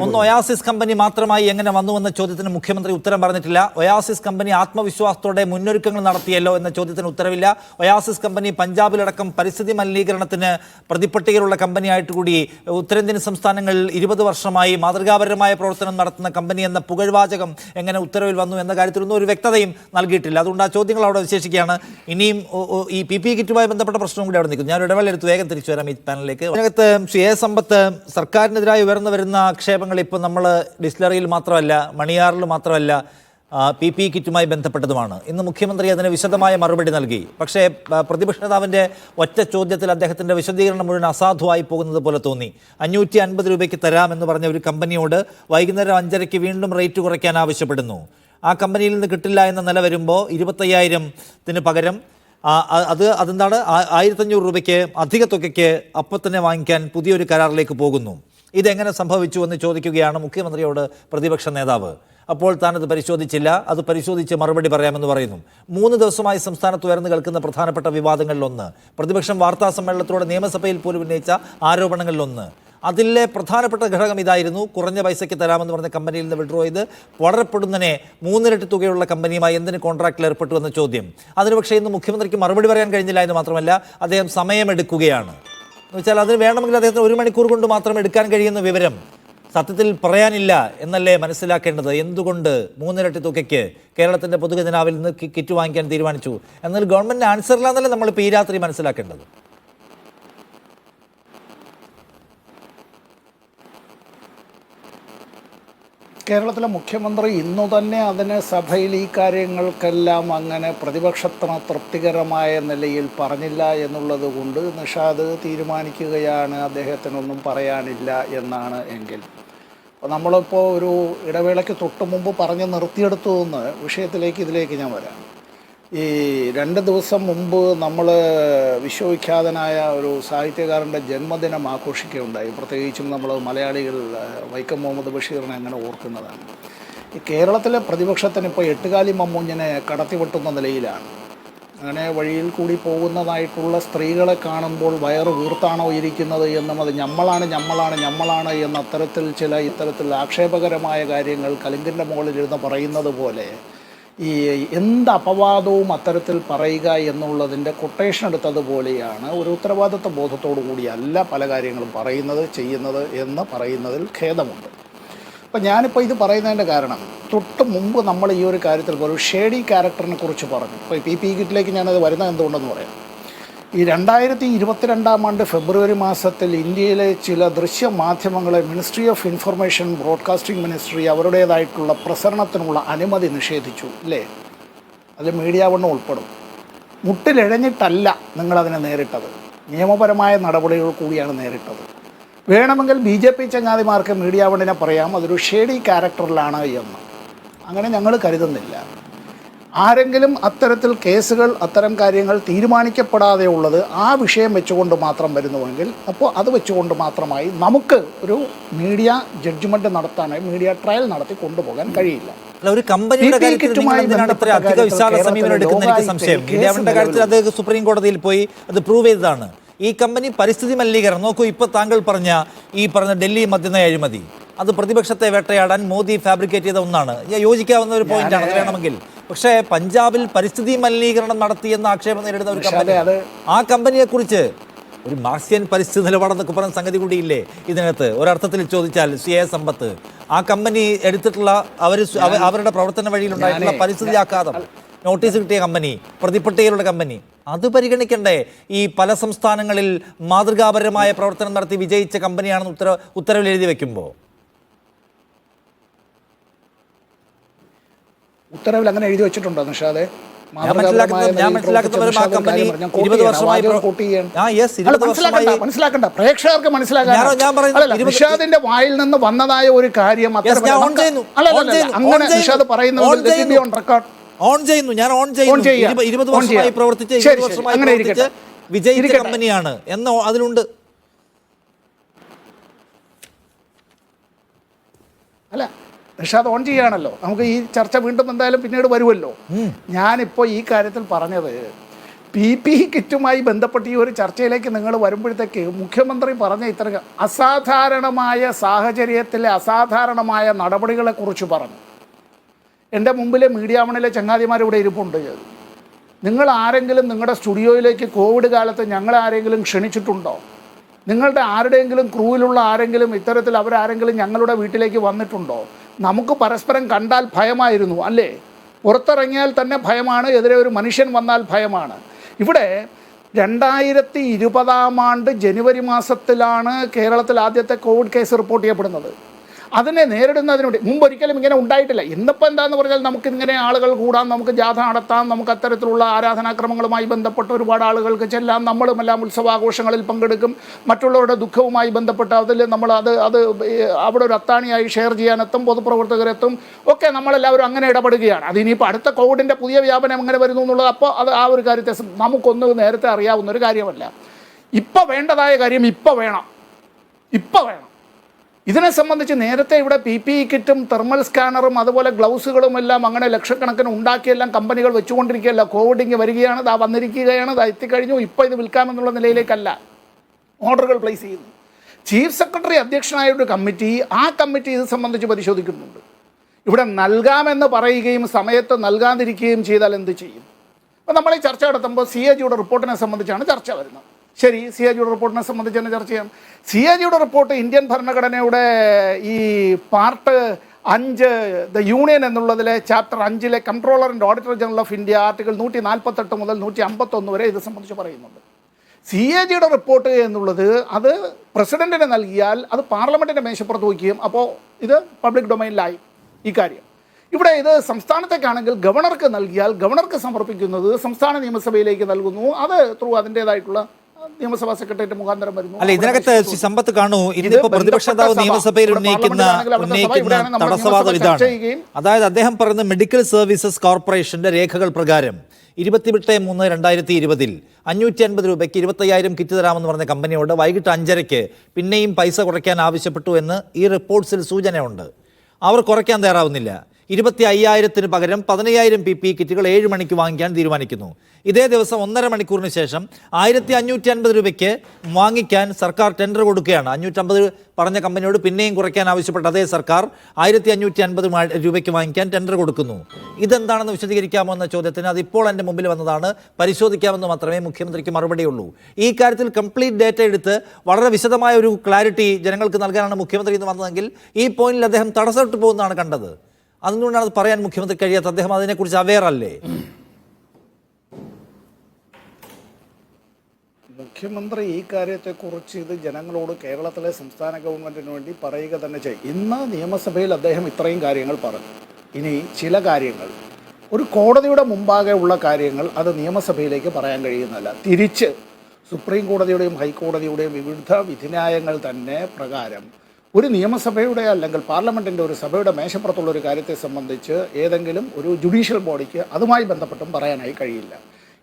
ഒന്ന് ഒയാസിസ് കമ്പനി മാത്രമായി എങ്ങനെ വന്നുവെന്ന ചോദ്യത്തിന് മുഖ്യമന്ത്രി ഉത്തരം പറഞ്ഞിട്ടില്ല. ഒയാസിസ് കമ്പനി ആത്മവിശ്വാസത്തോടെ മുന്നൊരുക്കങ്ങൾ നടത്തിയല്ലോ എന്ന ചോദ്യത്തിന് ഉത്തരവില്ല. ഒയാസിസ് കമ്പനി പഞ്ചാബിലടക്കം പരിസ്ഥിതി മലിനീകരണത്തിന് പ്രതിപട്ടികയിലുള്ള കമ്പനിയായിട്ട് കൂടി ഉത്തരേന്ത്യൻ സംസ്ഥാനങ്ങളിൽ 20 വർഷമായി മാതൃകാപരമായ പ്രവർത്തനം നടത്തുന്ന കമ്പനി എന്ന പുകഴ്വാചകം എങ്ങനെ ഉത്തരവിൽ വന്നു എന്ന കാര്യത്തിലൊന്നും ഒരു വ്യക്തതയും നൽകിയിട്ടില്ല. അതുകൊണ്ട് ആ ചോദ്യങ്ങൾ അവിടെ വിശേഷിക്കുകയാണ്. ഇനിയും ഈ PPE കിറ്റുമായി ബന്ധപ്പെട്ട പ്രശ്നം കൂടി അവിടെ നിൽക്കും. ഞാൻ ഇടവേളയെടുത്ത് വേഗം തിരിച്ചു വരാം ഈ പാനലിലേക്ക്. അതിനകത്ത് സമ്പത്ത് സർക്കാരിനെതിരായി ഉയർന്നു വരുന്ന ആക്ഷേപങ്ങൾ ഇപ്പോൾ നമ്മൾ ഡിസ്റ്റിലറിയിൽ മാത്രമല്ല, മണിയാറിൽ മാത്രമല്ല, PPE കിറ്റുമായി ബന്ധപ്പെട്ടതുമാണ്. ഇന്ന് മുഖ്യമന്ത്രി അതിന് വിശദമായ മറുപടി നൽകി. പക്ഷേ പ്രതിപക്ഷ നേതാവിൻ്റെ ഒറ്റ ചോദ്യത്തിൽ അദ്ദേഹത്തിൻ്റെ വിശദീകരണം മുഴുവൻ അസാധുവായി പോകുന്നത് പോലെ തോന്നി. 550 രൂപയ്ക്ക് തരാമെന്ന് പറഞ്ഞ ഒരു കമ്പനിയോട് വൈകുന്നേരം 5:30 വീണ്ടും റേറ്റ് കുറയ്ക്കാൻ ആവശ്യപ്പെടുന്നു. ആ കമ്പനിയിൽ നിന്ന് കിട്ടില്ല എന്ന നില വരുമ്പോൾ 25,000-ന് പകരം അതെന്താണ് 1,500 രൂപയ്ക്ക് അധിക തുകയ്ക്ക് അപ്പം തന്നെ വാങ്ങിക്കാൻ പുതിയൊരു കരാറിലേക്ക് പോകുന്നു. ഇതെങ്ങനെ സംഭവിച്ചു എന്ന് ചോദിക്കുകയാണ് മുഖ്യമന്ത്രിയോട് പ്രതിപക്ഷ നേതാവ്. അപ്പോൾ താനത് പരിശോധിച്ചില്ല, അത് പരിശോധിച്ച് മറുപടി പറയാമെന്ന് പറയുന്നു. 3 ദിവസമായി സംസ്ഥാനത്ത് ഉയർന്നു കേൾക്കുന്ന പ്രധാനപ്പെട്ട വിവാദങ്ങളിലൊന്ന്, പ്രതിപക്ഷം വാർത്താ സമ്മേളനത്തിലൂടെ നിയമസഭയിൽ പോലും ഉന്നയിച്ച ആരോപണങ്ങളിലൊന്ന്. അതിലെ പ്രധാനപ്പെട്ട ഘടകം ഇതായിരുന്നു: കുറഞ്ഞ പൈസയ്ക്ക് തരാമെന്ന് പറഞ്ഞ കമ്പനിയിൽ നിന്ന് വിഡ്രോ ചെയ്ത് വളരെ പൊടുന്നനെ 3 ഇരട്ടി തുകയുള്ള കമ്പനിയുമായി എന്തിന് കോൺട്രാക്റ്റിൽ ഏർപ്പെട്ടു എന്ന ചോദ്യം. അതിന് പക്ഷേ ഇന്ന് മുഖ്യമന്ത്രിക്ക് മറുപടി പറയാൻ കഴിഞ്ഞില്ല എന്ന് മാത്രമല്ല, അദ്ദേഹം സമയമെടുക്കുകയാണ്. എന്ന് വെച്ചാൽ അതിന് വേണമെങ്കിൽ അദ്ദേഹത്തിന് 1 മണിക്കൂർ കൊണ്ട് മാത്രം എടുക്കാൻ കഴിയുന്ന വിവരം സത്യത്തിൽ പറയാനില്ല എന്നല്ലേ മനസ്സിലാക്കേണ്ടത്. എന്തുകൊണ്ട് 3 ഇരട്ടി തുകയ്ക്ക് കേരളത്തിൻ്റെ പൊതുഖജനാവിൽ നിന്ന് കിറ്റ് വാങ്ങിക്കാൻ തീരുമാനിച്ചു എന്നാൽ ഗവൺമെൻറ് ആൻസറില്ല എന്നല്ലേ നമ്മളിപ്പോൾ ഈ രാത്രി മനസ്സിലാക്കേണ്ടത്. കേരളത്തിലെ മുഖ്യമന്ത്രി ഇന്നു തന്നെ അതിന് സഭയിൽ ഈ കാര്യങ്ങൾക്കെല്ലാം അങ്ങനെ പ്രതിപക്ഷത്തിന് തൃപ്തികരമായ നിലയിൽ പറഞ്ഞില്ല എന്നുള്ളത് കൊണ്ട് നിഷാദ് തീരുമാനിക്കുകയാണ് അദ്ദേഹത്തിനൊന്നും പറയാനില്ല എന്നാണ് എങ്കിൽ, നമ്മളിപ്പോൾ ഒരു ഇടവേളയ്ക്ക് തൊട്ട് മുമ്പ് പറഞ്ഞ് നിർത്തിയെടുത്തു എന്ന് ഇതിലേക്ക് ഞാൻ വരാം. ഈ 2 ദിവസം മുമ്പ് നമ്മൾ വിശ്വവിഖ്യാതനായ ഒരു സാഹിത്യകാരൻ്റെ ജന്മദിനം ആഘോഷിക്കുകയുണ്ടായി. പ്രത്യേകിച്ചും നമ്മൾ മലയാളികൾ വൈക്കം മുഹമ്മദ് ബഷീറിനെ അങ്ങനെ ഓർക്കുന്നതാണ്. ഈ കേരളത്തിലെ പ്രതിപക്ഷത്തിന് ഇപ്പോൾ 8 കാലി മമ്മൂഞ്ഞിനെ കടത്തിവെട്ടുന്ന നിലയിലാണ്. അങ്ങനെ വഴിയിൽ കൂടി പോകുന്നതായിട്ടുള്ള സ്ത്രീകളെ കാണുമ്പോൾ വയറ് വീർത്താണോ ഇരിക്കുന്നത് എന്നും അത് ഞമ്മളാണ് എന്ന അത്തരത്തിൽ ഇത്തരത്തിൽ ആക്ഷേപകരമായ കാര്യങ്ങൾ കലിങ്കിൻ്റെ മുകളിലിരുന്ന് പറയുന്നത് പോലെ ഈ എന്ത് അപവാദവും അത്തരത്തിൽ പറയുക എന്നുള്ളതിൻ്റെ കൊട്ടേഷൻ എടുത്തതുപോലെയാണ്. ഒരു ഉത്തരവാദിത്വ ബോധത്തോടു കൂടിയല്ല പല കാര്യങ്ങളും പറയുന്നത് ചെയ്യുന്നത് എന്ന് പറയുന്നതിൽ ഖേദമുണ്ട്. അപ്പം ഞാനിപ്പോൾ ഇത് പറയുന്നതിൻ്റെ കാരണം തൊട്ട് മുമ്പ് നമ്മൾ ഈ ഒരു കാര്യത്തിൽ ഒരു ഷേഡി ക്യാരക്ടറിനെ കുറിച്ച് പറഞ്ഞു. ഇപ്പോൾ PPE കിറ്റിലേക്ക് ഞാനത് വരുന്നത് എന്തുകൊണ്ടെന്ന് പറയാം. ഈ 2022 ഫെബ്രുവരി മാസത്തിൽ ഇന്ത്യയിലെ ചില ദൃശ്യമാധ്യമങ്ങളെ ministry of information broadcasting ministry അവരുടേതായിട്ടുള്ള പ്രസരണത്തിനുള്ള അനുമതി നിഷേധിച്ചു അല്ലേ? അതിൽ മീഡിയ വണ്ണം ഉൾപ്പെടും. മുട്ടിലിഴഞ്ഞിട്ടല്ല നിങ്ങളതിനെ നേരിട്ടത്, നിയമപരമായ നടപടികൾ കൂടിയാണ് നേരിട്ടത്. വേണമെങ്കിൽ BJP ചങ്ങാതിമാർക്ക് മീഡിയ വണ്ണിനെ പറയാം അതൊരു ഷേഡി ക്യാരക്ടറിലാണ് എന്ന്. അങ്ങനെ ഞങ്ങൾ കരുതുന്നില്ല. ആരെങ്കിലും അത്തരത്തിൽ കേസുകൾ അത്തരം കാര്യങ്ങൾ തീരുമാനിക്കപ്പെടാതെ ഉള്ളത് ആ വിഷയം വെച്ചുകൊണ്ട് മാത്രം വരുന്നുവെങ്കിൽ അപ്പോൾ അത് വെച്ചുകൊണ്ട് മാത്രമായി നമുക്ക് ഒരു മീഡിയ ജഡ്ജ്മെൻറ്റ് നടത്താനായി മീഡിയ ട്രയൽ നടത്തി കൊണ്ടുപോകാൻ കഴിയില്ല. ഒരു കമ്പനിയുടെ കാര്യത്തിൽ നിങ്ങൾ എന്തിനാണ് അത്ര അധിക വിശാല സമീപനം എടുക്കുന്ന എനിക്ക് സംശയം. മീഡിയാവിന്റെ കാര്യത്തിൽ അത് സുപ്രീം കോടതിയിൽ പോയി അത് പ്രൂവ് ചെയ്തതാണ്. ഈ കമ്പനി പരിസ്ഥിതി മലിനീകരണം നോക്കൂ. ഇപ്പോൾ താങ്കൾ പറഞ്ഞ ഡൽഹി മദ്യനയ അഴിമതി അത് പ്രതിപക്ഷത്തെ വേട്ടയാടാൻ മോദി ഫാബ്രിക്കേറ്റ് ചെയ്ത ഒന്നാണ്. യോജിക്കാവുന്ന ഒരു പോയിന്റാണ് അത് വേണമെങ്കിൽ. പക്ഷേ പഞ്ചാബിൽ പരിസ്ഥിതി മലിനീകരണം നടത്തിയെന്ന ആക്ഷേപം നേരിടുന്ന ഒരു കമ്പനി, ആ കമ്പനിയെ കുറിച്ച് ഒരു മാർക്സിയൻ പരിസ്ഥിതി നിലപാടെന്നൊക്കെ പറഞ്ഞ സംഗതി കൂടിയില്ലേ ഇതിനകത്ത്? ഒരർത്ഥത്തിൽ ചോദിച്ചാൽ CA സമ്പത്ത് ആ കമ്പനി എടുത്തിട്ടുള്ള അവരുടെ പ്രവർത്തന വഴിയിലുണ്ടായിട്ടുള്ള പരിസ്ഥിതി ആഘാതം, നോട്ടീസ് കിട്ടിയ കമ്പനി, പ്രതിപട്ടികയിലുള്ള കമ്പനി, അത് പരിഗണിക്കണ്ടേ? ഈ പല സംസ്ഥാനങ്ങളിൽ മാതൃകാപരമായ പ്രവർത്തനം നടത്തി വിജയിച്ച കമ്പനിയാണെന്ന് ഉത്തരവിൽ എഴുതി വെക്കുമ്പോൾ ഉത്തരവിൽ അങ്ങനെ എഴുതി വെച്ചിട്ടുണ്ടോ നിഷാദേ? ഞാൻ മനസ്സിലാക്കുന്നവരും ആ കമ്പനി 20 വർഷമായി മനസ്സിലാക്കണ്ട, പ്രേക്ഷകർക്ക് മനസ്സിലാക്കാൻ നിഷാദിന്റെ വായിൽ നിന്ന് വന്നതായ ഒരു കാര്യം അങ്ങനെ നിഷാദ് പറയുന്നത് ഓൺ ചെയ്യുന്നു. ഞാൻ ഓൺ ചെയ്യുന്നു. 20 വർഷമായി പ്രവർത്തിച്ച വിജയിച്ച കമ്പനിയാണ് എന്ന് അതിലുണ്ട്. അല്ല, നിഷാദ് ഓൺ ചെയ്യുകയാണല്ലോ. നമുക്ക് ഈ ചർച്ച വീണ്ടും എന്തായാലും പിന്നീട് വരുമല്ലോ. ഞാനിപ്പോൾ ഈ കാര്യത്തിൽ പറഞ്ഞത് PPE കിറ്റുമായി ബന്ധപ്പെട്ട് ഈ ഒരു ചർച്ചയിലേക്ക് നിങ്ങൾ വരുമ്പോഴത്തേക്ക് മുഖ്യമന്ത്രി പറഞ്ഞ ഇത്തരം അസാധാരണമായ സാഹചര്യത്തിലെ അസാധാരണമായ നടപടികളെക്കുറിച്ച് പറഞ്ഞു. എൻ്റെ മുമ്പിലെ മീഡിയ വണ്ണിലെ ചങ്ങാതിമാർ ഇവിടെ ഇരിപ്പുണ്ട്. നിങ്ങൾ ആരെങ്കിലും നിങ്ങളുടെ സ്റ്റുഡിയോയിലേക്ക് കോവിഡ് കാലത്ത് ഞങ്ങളെ ആരെങ്കിലും ക്ഷണിച്ചിട്ടുണ്ടോ? നിങ്ങളുടെ ആരുടെയെങ്കിലും ക്രൂവിലുള്ള ആരെങ്കിലും ഇത്തരത്തിൽ അവരാരെങ്കിലും ഞങ്ങളുടെ വീട്ടിലേക്ക് വന്നിട്ടുണ്ടോ? നമുക്ക് പരസ്പരം കണ്ടാൽ ഭയമായിരുന്നു അല്ലേ? പുറത്തിറങ്ങിയാൽ തന്നെ ഭയമാണ്, എതിരെ ഒരു മനുഷ്യൻ വന്നാൽ ഭയമാണ്. ഇവിടെ 2020 ജനുവരി മാസത്തിലാണ് കേരളത്തിൽ ആദ്യത്തെ കോവിഡ് കേസ് റിപ്പോർട്ട് ചെയ്യപ്പെടുന്നത്. അതിനെ നേരിടുന്നതിന് വേണ്ടി മുമ്പൊരിക്കലും ഇങ്ങനെ ഉണ്ടായിട്ടില്ല. ഇന്നിപ്പോൾ എന്താണെന്ന് പറഞ്ഞാൽ നമുക്കിങ്ങനെ ആളുകൾ കൂടാം, നമുക്ക് ജാഥ നടത്താം, നമുക്ക് അത്തരത്തിലുള്ള ആരാധനാക്രമങ്ങളുമായി ബന്ധപ്പെട്ട് ഒരുപാട് ആളുകൾക്ക് ചെല്ലാം, നമ്മളുമെല്ലാം ഉത്സവാഘോഷങ്ങളിൽ പങ്കെടുക്കും, മറ്റുള്ളവരുടെ ദുഃഖവുമായി ബന്ധപ്പെട്ട് അതിൽ നമ്മൾ അത് അവിടെ ഒരു അത്താണിയായി ഷെയർ ചെയ്യാനെത്തും, പൊതുപ്രവർത്തകരെത്തും ഒക്കെ നമ്മളെല്ലാവരും അങ്ങനെ ഇടപെടുകയാണ്. അതിനിപ്പോൾ അടുത്ത കോവിഡിൻ്റെ പുതിയ വ്യാപനം എങ്ങനെ വരുന്നു എന്നുള്ളത് അപ്പോൾ അത് ആ ഒരു കാര്യത്തെ നമുക്കൊന്ന് നേരത്തെ അറിയാവുന്ന ഒരു കാര്യമല്ല. ഇപ്പോൾ വേണ്ടതായ കാര്യം ഇപ്പോൾ വേണം. ഇതിനെ സംബന്ധിച്ച് നേരത്തെ ഇവിടെ PPE കിറ്റും തെർമൽ സ്കാനറും അതുപോലെ ഗ്ലൗസുകളും എല്ലാം അങ്ങനെ ലക്ഷക്കണക്കിന് ഉണ്ടാക്കിയെല്ലാം കമ്പനികൾ വെച്ചുകൊണ്ടിരിക്കുകയല്ല. കോവിഡിങ് വരികയാണ്, അത് വന്നിരിക്കുകയാണ്, അത് എത്തിക്കഴിഞ്ഞു. ഇപ്പോൾ ഇത് വിൽക്കാമെന്നുള്ള നിലയിലേക്കല്ല ഓർഡറുകൾ പ്ലേസ് ചെയ്യുന്നു. ചീഫ് സെക്രട്ടറി അധ്യക്ഷനായ ഒരു കമ്മിറ്റി, ആ കമ്മിറ്റി ഇത് സംബന്ധിച്ച് പരിശോധിക്കുന്നുണ്ട്. ഇവിടെ നൽകാമെന്ന് പറയുകയും സമയത്ത് നൽകാതിരിക്കുകയും ചെയ്താൽ എന്ത് ചെയ്യും? അപ്പോൾ നമ്മൾ ഈ ചർച്ച നടത്തുമ്പോൾ CAGയുടെ റിപ്പോർട്ടിനെ സംബന്ധിച്ചാണ് ചർച്ച വരുന്നത്. ശരി, CAGയുടെ റിപ്പോർട്ടിനെ സംബന്ധിച്ച് തന്നെ ചർച്ച ചെയ്യാം. CAGയുടെ റിപ്പോർട്ട് ഇന്ത്യൻ ഭരണഘടനയുടെ ഈ പാർട്ട് 5 ദ യൂണിയൻ എന്നുള്ളതിലെ chapter 5 controller and auditor general of India article 148 മുതൽ 151 വരെ ഇത് സംബന്ധിച്ച് പറയുന്നുണ്ട്. CAGയുടെ റിപ്പോർട്ട് എന്നുള്ളത് അത് പ്രസിഡന്റിന് നൽകിയാൽ അത് പാർലമെന്റിന്റെ മേശപ്പുറത്ത് വയ്ക്കുകയും അപ്പോൾ ഇത് പബ്ലിക് ഡൊമൈനിലായി ഈ കാര്യം. ഇവിടെ ഇത് സംസ്ഥാനത്തേക്കാണെങ്കിൽ ഗവർണർക്ക് നൽകിയാൽ ഗവർണർക്ക് സമർപ്പിക്കുന്നത് സംസ്ഥാന നിയമസഭയിലേക്ക് നൽകുന്നു. അത് ത്രൂ അതിൻ്റെതായിട്ടുള്ള നിയമസഭാ സെക്രട്ടേറിയറ്റ് മുഖാന്തരം വരുന്നു. അല്ല, ഇതിനകത്ത് സമ്പത്ത് കാണൂ. ഇന്നിപ്പോ പ്രതിപക്ഷ നേതാവ് നിയമസഭയിൽ ഉന്നയിക്കുന്ന തടസ്സവാദം ഇതാണ്. അതായത് അദ്ദേഹം പറയുന്ന മെഡിക്കൽ സർവീസസ് കോർപ്പറേഷന്റെ രേഖകൾ പ്രകാരം 28/3/2020 550 രൂപയ്ക്ക് 25,000 കിറ്റ് തരാമെന്ന് പറഞ്ഞ കമ്പനിയോട് വൈകിട്ട് 5:30 പിന്നെയും പൈസ കുറയ്ക്കാൻ ആവശ്യപ്പെട്ടു എന്ന് ഈ റിപ്പോർട്ട്സിൽ സൂചനയുണ്ട്. അവർ കുറയ്ക്കാൻ തയ്യാറാവുന്നില്ല. 25,000 പകരം 15,000 PPE കിറ്റുകൾ 7 മണിക്ക് വാങ്ങിക്കാൻ തീരുമാനിക്കുന്നു. ഇതേ ദിവസം 1.5 മണിക്കൂറിന് ശേഷം 1,550 രൂപയ്ക്ക് വാങ്ങിക്കാൻ സർക്കാർ ടെൻഡർ കൊടുക്കുകയാണ്. 550 പറഞ്ഞ കമ്പനിയോട് പിന്നെയും കുറയ്ക്കാൻ ആവശ്യപ്പെട്ട അതേ സർക്കാർ 1,550 രൂപയ്ക്ക് വാങ്ങിക്കാൻ ടെൻഡർ കൊടുക്കുന്നു. ഇതെന്താണെന്ന് വിശദീകരിക്കാമോ എന്ന ചോദ്യത്തിന് അതിപ്പോൾ എൻ്റെ മുമ്പിൽ വന്നതാണ്, പരിശോധിക്കാമെന്ന് മാത്രമേ മുഖ്യമന്ത്രിക്ക് മറുപടിയുള്ളൂ. ഈ കാര്യത്തിൽ കംപ്ലീറ്റ് ഡേറ്റ എടുത്ത് വളരെ വിശദമായ ഒരു ക്ലാരിറ്റി ജനങ്ങൾക്ക് നൽകാനാണ് മുഖ്യമന്ത്രി ഇന്ന് വന്നതെങ്കിൽ ഈ പോയിന്റിൽ അദ്ദേഹം തടസ്സപ്പെട്ടു പോകുന്നതാണ് കണ്ടത്. അതുകൊണ്ടാണ് അത് പറയാൻ മുഖ്യമന്ത്രി കഴിയാത്ത. അദ്ദേഹം അതിനെക്കുറിച്ച് അവെയർ അല്ലേ? മുഖ്യമന്ത്രി ഈ കാര്യത്തെക്കുറിച്ച് ഇത് ജനങ്ങളോട് കേരളത്തിലെ സംസ്ഥാന ഗവൺമെൻറ്റിന് വേണ്ടി പറയുക തന്നെ ചെയ്യും. ഇന്ന് നിയമസഭയിൽ അദ്ദേഹം ഇത്രയും കാര്യങ്ങൾ പറഞ്ഞു. ഇനി ചില കാര്യങ്ങൾ ഒരു കോടതിയുടെ മുമ്പാകെ ഉള്ള കാര്യങ്ങൾ അത് നിയമസഭയിലേക്ക് പറയാൻ കഴിയുന്നതല്ല. തിരിച്ച് സുപ്രീം കോടതിയുടെയും ഹൈക്കോടതിയുടെയും വിവിധ വിധിന്യായങ്ങൾ തന്നെ പ്രകാരം ഒരു നിയമസഭയുടെ അല്ലെങ്കിൽ പാർലമെൻറ്റിൻ്റെ ഒരു സഭയുടെ മേശപ്പുറത്തുള്ള ഒരു കാര്യത്തെ സംബന്ധിച്ച് ഏതെങ്കിലും ഒരു ജുഡീഷ്യൽ ബോഡിക്ക് അതുമായി ബന്ധപ്പെട്ടും പറയാനായി കഴിയില്ല.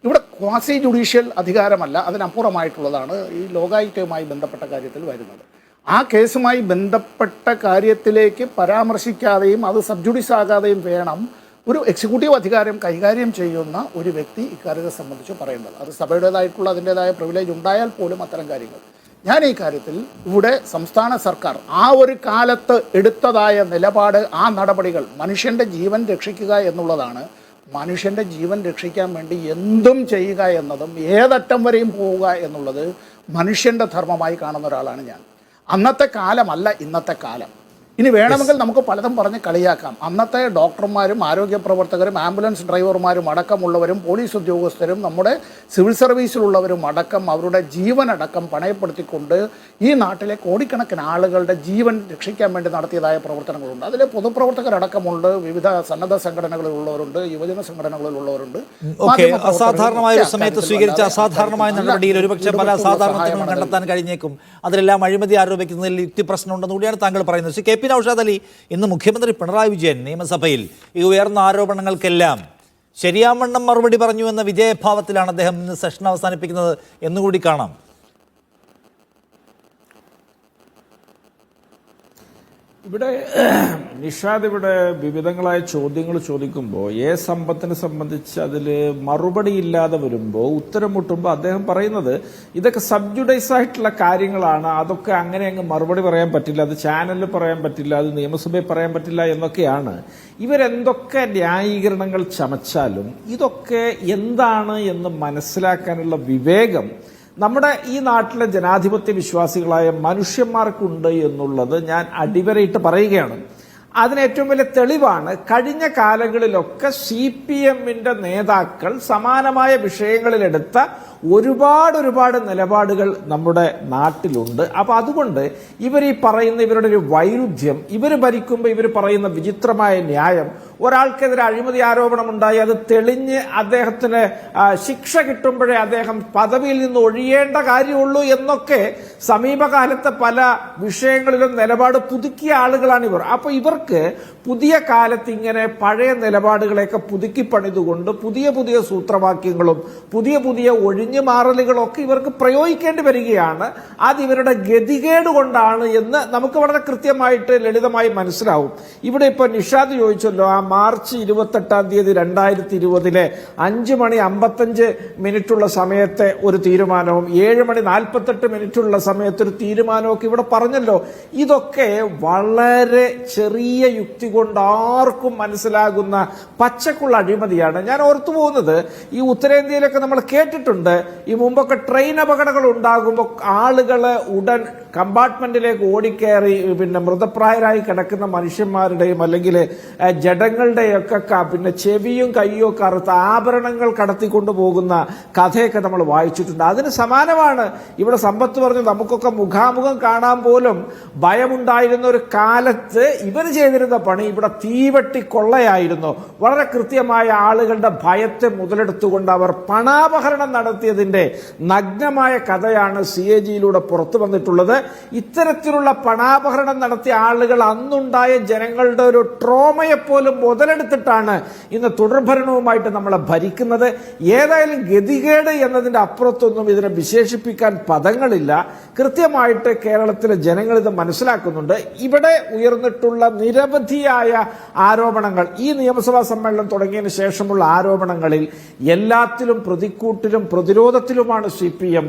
ഇവിടെ ക്വാസി ജുഡീഷ്യൽ അധികാരമല്ല, അതിനപ്പുറമായിട്ടുള്ളതാണ് ഈ ലോകായുക്തയുമായി ബന്ധപ്പെട്ട കാര്യത്തിൽ വരുന്നത്. ആ കേസുമായി ബന്ധപ്പെട്ട കാര്യത്തിലേക്ക് പരാമർശിക്കാതെയും അത് സബ്ജുഡീസ് ആകാതെയും വേണം ഒരു എക്സിക്യൂട്ടീവ് അധികാരം കൈകാര്യം ചെയ്യുന്ന ഒരു വ്യക്തി ഇക്കാര്യത്തെ സംബന്ധിച്ച് പറയേണ്ടത്. അത് സഭയുടേതായിട്ടുള്ള അതിൻ്റേതായ പ്രിവിലേജ് ഉണ്ടായാൽ പോലും അത്തരം കാര്യങ്ങൾ. ഞാൻ ഈ കാര്യത്തിൽ ഇവിടെ സംസ്ഥാന സർക്കാർ ആ ഒരു കാലത്ത് എടുത്തതായ നിലപാട്, ആ നടപടികൾ മനുഷ്യൻ്റെ ജീവൻ രക്ഷിക്കുക എന്നുള്ളതാണ്. മനുഷ്യൻ്റെ ജീവൻ രക്ഷിക്കാൻ വേണ്ടി എന്തും ചെയ്യുക എന്നതും ഏതറ്റം വരെയും പോവുക എന്നുള്ളത് മനുഷ്യൻ്റെ ധർമ്മമായി കാണുന്ന ഒരാളാണ് ഞാൻ. അന്നത്തെ കാലമല്ല ഇന്നത്തെ കാലം. ഇനി വേണമെങ്കിൽ നമുക്ക് പലതും പറഞ്ഞ് കളിയാക്കാം. അന്നത്തെ ഡോക്ടർമാരും ആരോഗ്യ പ്രവർത്തകരും ആംബുലൻസ് ഡ്രൈവർമാരും അടക്കമുള്ളവരും പോലീസ് ഉദ്യോഗസ്ഥരും നമ്മുടെ സിവിൽ സർവീസിലുള്ളവരും അടക്കം അവരുടെ ജീവനടക്കം പണയപ്പെടുത്തിക്കൊണ്ട് ഈ നാട്ടിലെ കോടിക്കണക്കിന് ആളുകളുടെ ജീവൻ രക്ഷിക്കാൻ വേണ്ടി നടത്തിയതായ പ്രവർത്തനങ്ങളുണ്ട്. അതിലെ പൊതുപ്രവർത്തകരടക്കമുണ്ട്, വിവിധ സന്നദ്ധ സംഘടനകളിലുള്ളവരുണ്ട്, യുവജന സംഘടനകളിലുള്ളവരുണ്ട്. അസാധാരണമായ ഒരു സമയത്ത് സ്വീകരിച്ച അസാധാരണമായ നടപടിയിൽ ഒരുപക്ഷെ പല അസാധാരണത്തിനും കണ്ടെത്താൻ കഴിഞ്ഞേക്കും. അതിലെല്ലാം അഴിമതി ആരോപിക്കുന്നതിൽ യുക്തിപ്രശ്നമുണ്ടെന്ന് കൂടിയാണ് താങ്കൾ പറയുന്നത്. KP നൗഷാദ് അലി, ഇന്ന് മുഖ്യമന്ത്രി പിണറായി വിജയൻ നിയമസഭയിൽ ഈ ഉയർന്ന ആരോപണങ്ങൾക്കെല്ലാം ശരിയാവണ്ണം മറുപടി പറഞ്ഞു എന്ന വിജയഭാവത്തിലാണ് അദ്ദേഹം ഇന്ന് സെഷൻ അവസാനിപ്പിക്കുന്നത് എന്നുകൂടി കാണാം. ഇവിടെ നിഷാദ് ഇവിടെ വിവിധങ്ങളായ ചോദ്യങ്ങൾ ചോദിക്കുമ്പോൾ സമ്പത്തിനെ സംബന്ധിച്ച് അതിൽ മറുപടി ഇല്ലാതെ വരുമ്പോൾ ഉത്തരം മുട്ടുമ്പോൾ അദ്ദേഹം പറയുന്നത് ഇതൊക്കെ സബ്ജുഡൈസ് ആയിട്ടുള്ള കാര്യങ്ങളാണ്, അതൊക്കെ അങ്ങനെ അങ്ങ് മറുപടി പറയാൻ പറ്റില്ല, അത് ചാനലിൽ പറയാൻ പറ്റില്ല, അത് നിയമസഭയിൽ പറയാൻ പറ്റില്ല എന്നൊക്കെയാണ്. ഇവരെന്തൊക്കെ ന്യായീകരണങ്ങൾ ചമച്ചാലും ഇതൊക്കെ എന്താണ് എന്ന് മനസ്സിലാക്കാനുള്ള വിവേകം നമ്മുടെ ഈ നാട്ടിലെ ജനാധിപത്യ വിശ്വാസികളായ മനുഷ്യന്മാർക്കുണ്ട് എന്നുള്ളത് ഞാൻ അടിവരയിട്ട് പറയുകയാണ്. അതിന് ഏറ്റവും വലിയ തെളിവാണ് കഴിഞ്ഞ കാലങ്ങളിലൊക്കെ CPMന്റെ നേതാക്കൾ സമാനമായ വിഷയങ്ങളിലെടുത്ത ഒരുപാട് നിലപാടുകൾ നമ്മുടെ നാട്ടിലുണ്ട്. അപ്പൊ അതുകൊണ്ട് ഇവർ ഈ പറയുന്ന ഇവരുടെ ഒരു വൈരുദ്ധ്യം, ഇവർ ഭരിക്കുമ്പോൾ ഇവർ പറയുന്ന വിചിത്രമായ ന്യായം, ഒരാൾക്കെതിരെ അഴിമതി ആരോപണം ഉണ്ടായി അത് തെളിഞ്ഞ് അദ്ദേഹത്തിന് ശിക്ഷ കിട്ടുമ്പോഴേ അദ്ദേഹം പദവിയിൽ നിന്ന് ഒഴിയേണ്ട കാര്യമുള്ളൂ എന്നൊക്കെ സമീപകാലത്തെ പല വിഷയങ്ങളിലും നിലപാട് പുതുക്കിയ ആളുകളാണ് ഇവർ. അപ്പൊ ഇവർക്ക് പുതിയ കാലത്ത് ഇങ്ങനെ പഴയ നിലപാടുകളെയൊക്കെ പുതുക്കി പണിതുകൊണ്ട് പുതിയ സൂത്രവാക്യങ്ങളും പുതിയ ഒഴിഞ്ഞു മാറലുകളൊക്കെ ഇവർക്ക് പ്രയോഗിക്കേണ്ടി വരികയാണ്. അത് ഇവരുടെ ഗതികേട് കൊണ്ടാണ് എന്ന് നമുക്ക് വളരെ കൃത്യമായിട്ട് ലളിതമായി മനസ്സിലാവും. ഇവിടെ ഇപ്പൊ നിഷാദ് ചോദിച്ചല്ലോ, ആ മാർച്ച് 28-ാം തീയതി 2020 5:55 സമയത്തെ ഒരു തീരുമാനവും 7:48 സമയത്ത് ഒരു തീരുമാനമൊക്കെ ഇവിടെ പറഞ്ഞല്ലോ. ഇതൊക്കെ വളരെ ചെറിയ യുക്തി കൊണ്ട് ആർക്കും മനസ്സിലാകുന്ന പച്ചക്കുള്ള അഴിമതിയാണ്. ഞാൻ ഓർത്തു പോകുന്നത്, ഈ ഉത്തരേന്ത്യയിലൊക്കെ നമ്മൾ കേട്ടിട്ടുണ്ട്, ഈ മുമ്പൊക്കെ ട്രെയിൻ അപകടങ്ങൾ ഉണ്ടാകുമ്പോൾ ആളുകള് ഉടൻ കമ്പാർട്ട്മെന്റിലേക്ക് ഓടിക്കയറി മൃതപ്രായരായി കിടക്കുന്ന മനുഷ്യന്മാരുടെയും അല്ലെങ്കിൽ ജഡങ്ങളുടെയൊക്കെ ചെവിയും കയ്യും ഒക്കെ അറുത്ത ആഭരണങ്ങൾ കടത്തിക്കൊണ്ടു പോകുന്ന കഥയൊക്കെ നമ്മൾ വായിച്ചിട്ടുണ്ട്. അതിന് സമാനമാണ് ഇവിടെ സമ്പത്ത് പറഞ്ഞു. നമുക്കൊക്കെ മുഖാമുഖം കാണാൻ പോലും ഭയമുണ്ടായിരുന്ന ഒരു കാലത്ത് ഇവർ ചെയ്തിരുന്ന പണി ഇവിടെ തീവെട്ടി കൊള്ളയായിരുന്നു. വളരെ കൃത്യമായ ആളുകളുടെ ഭയത്തെ മുതലെടുത്തുകൊണ്ട് അവർ പണാപഹരണം നടത്തിയ നടത്തിയതിന്റെ നഗ്നമായ കഥയാണ് CAG-യിലൂടെ പുറത്തു വന്നിട്ടുള്ളത്. ഇത്തരത്തിലുള്ള പണാപഹരണം നടത്തിയ ആളുകൾ അന്നുണ്ടായ ജനങ്ങളുടെ ഒരു ട്രോമയെപ്പോലും മുതലെടുത്തിട്ടാണ് ഇന്ന് തുടർഭരണവുമായിട്ട് നമ്മളെ ഭരിക്കുന്നത്. ഏതായാലും ഗതികേട് എന്നതിന്റെ അപ്പുറത്തൊന്നും ഇതിനെ വിശേഷിപ്പിക്കാൻ പദങ്ങളില്ല. കൃത്യമായിട്ട് കേരളത്തിലെ ജനങ്ങൾ ഇത് മനസ്സിലാക്കുന്നുണ്ട്. ഇവിടെ ഉയർന്നിട്ടുള്ള നിരവധിയായ ആരോപണങ്ങൾ, ഈ നിയമസഭാ സമ്മേളനം തുടങ്ങിയതിന് ശേഷമുള്ള ആരോപണങ്ങളിൽ എല്ലാത്തിലും പ്രതിക്കൂട്ടിലും പ്രതിരോധത്തിലുമാണ് CPM.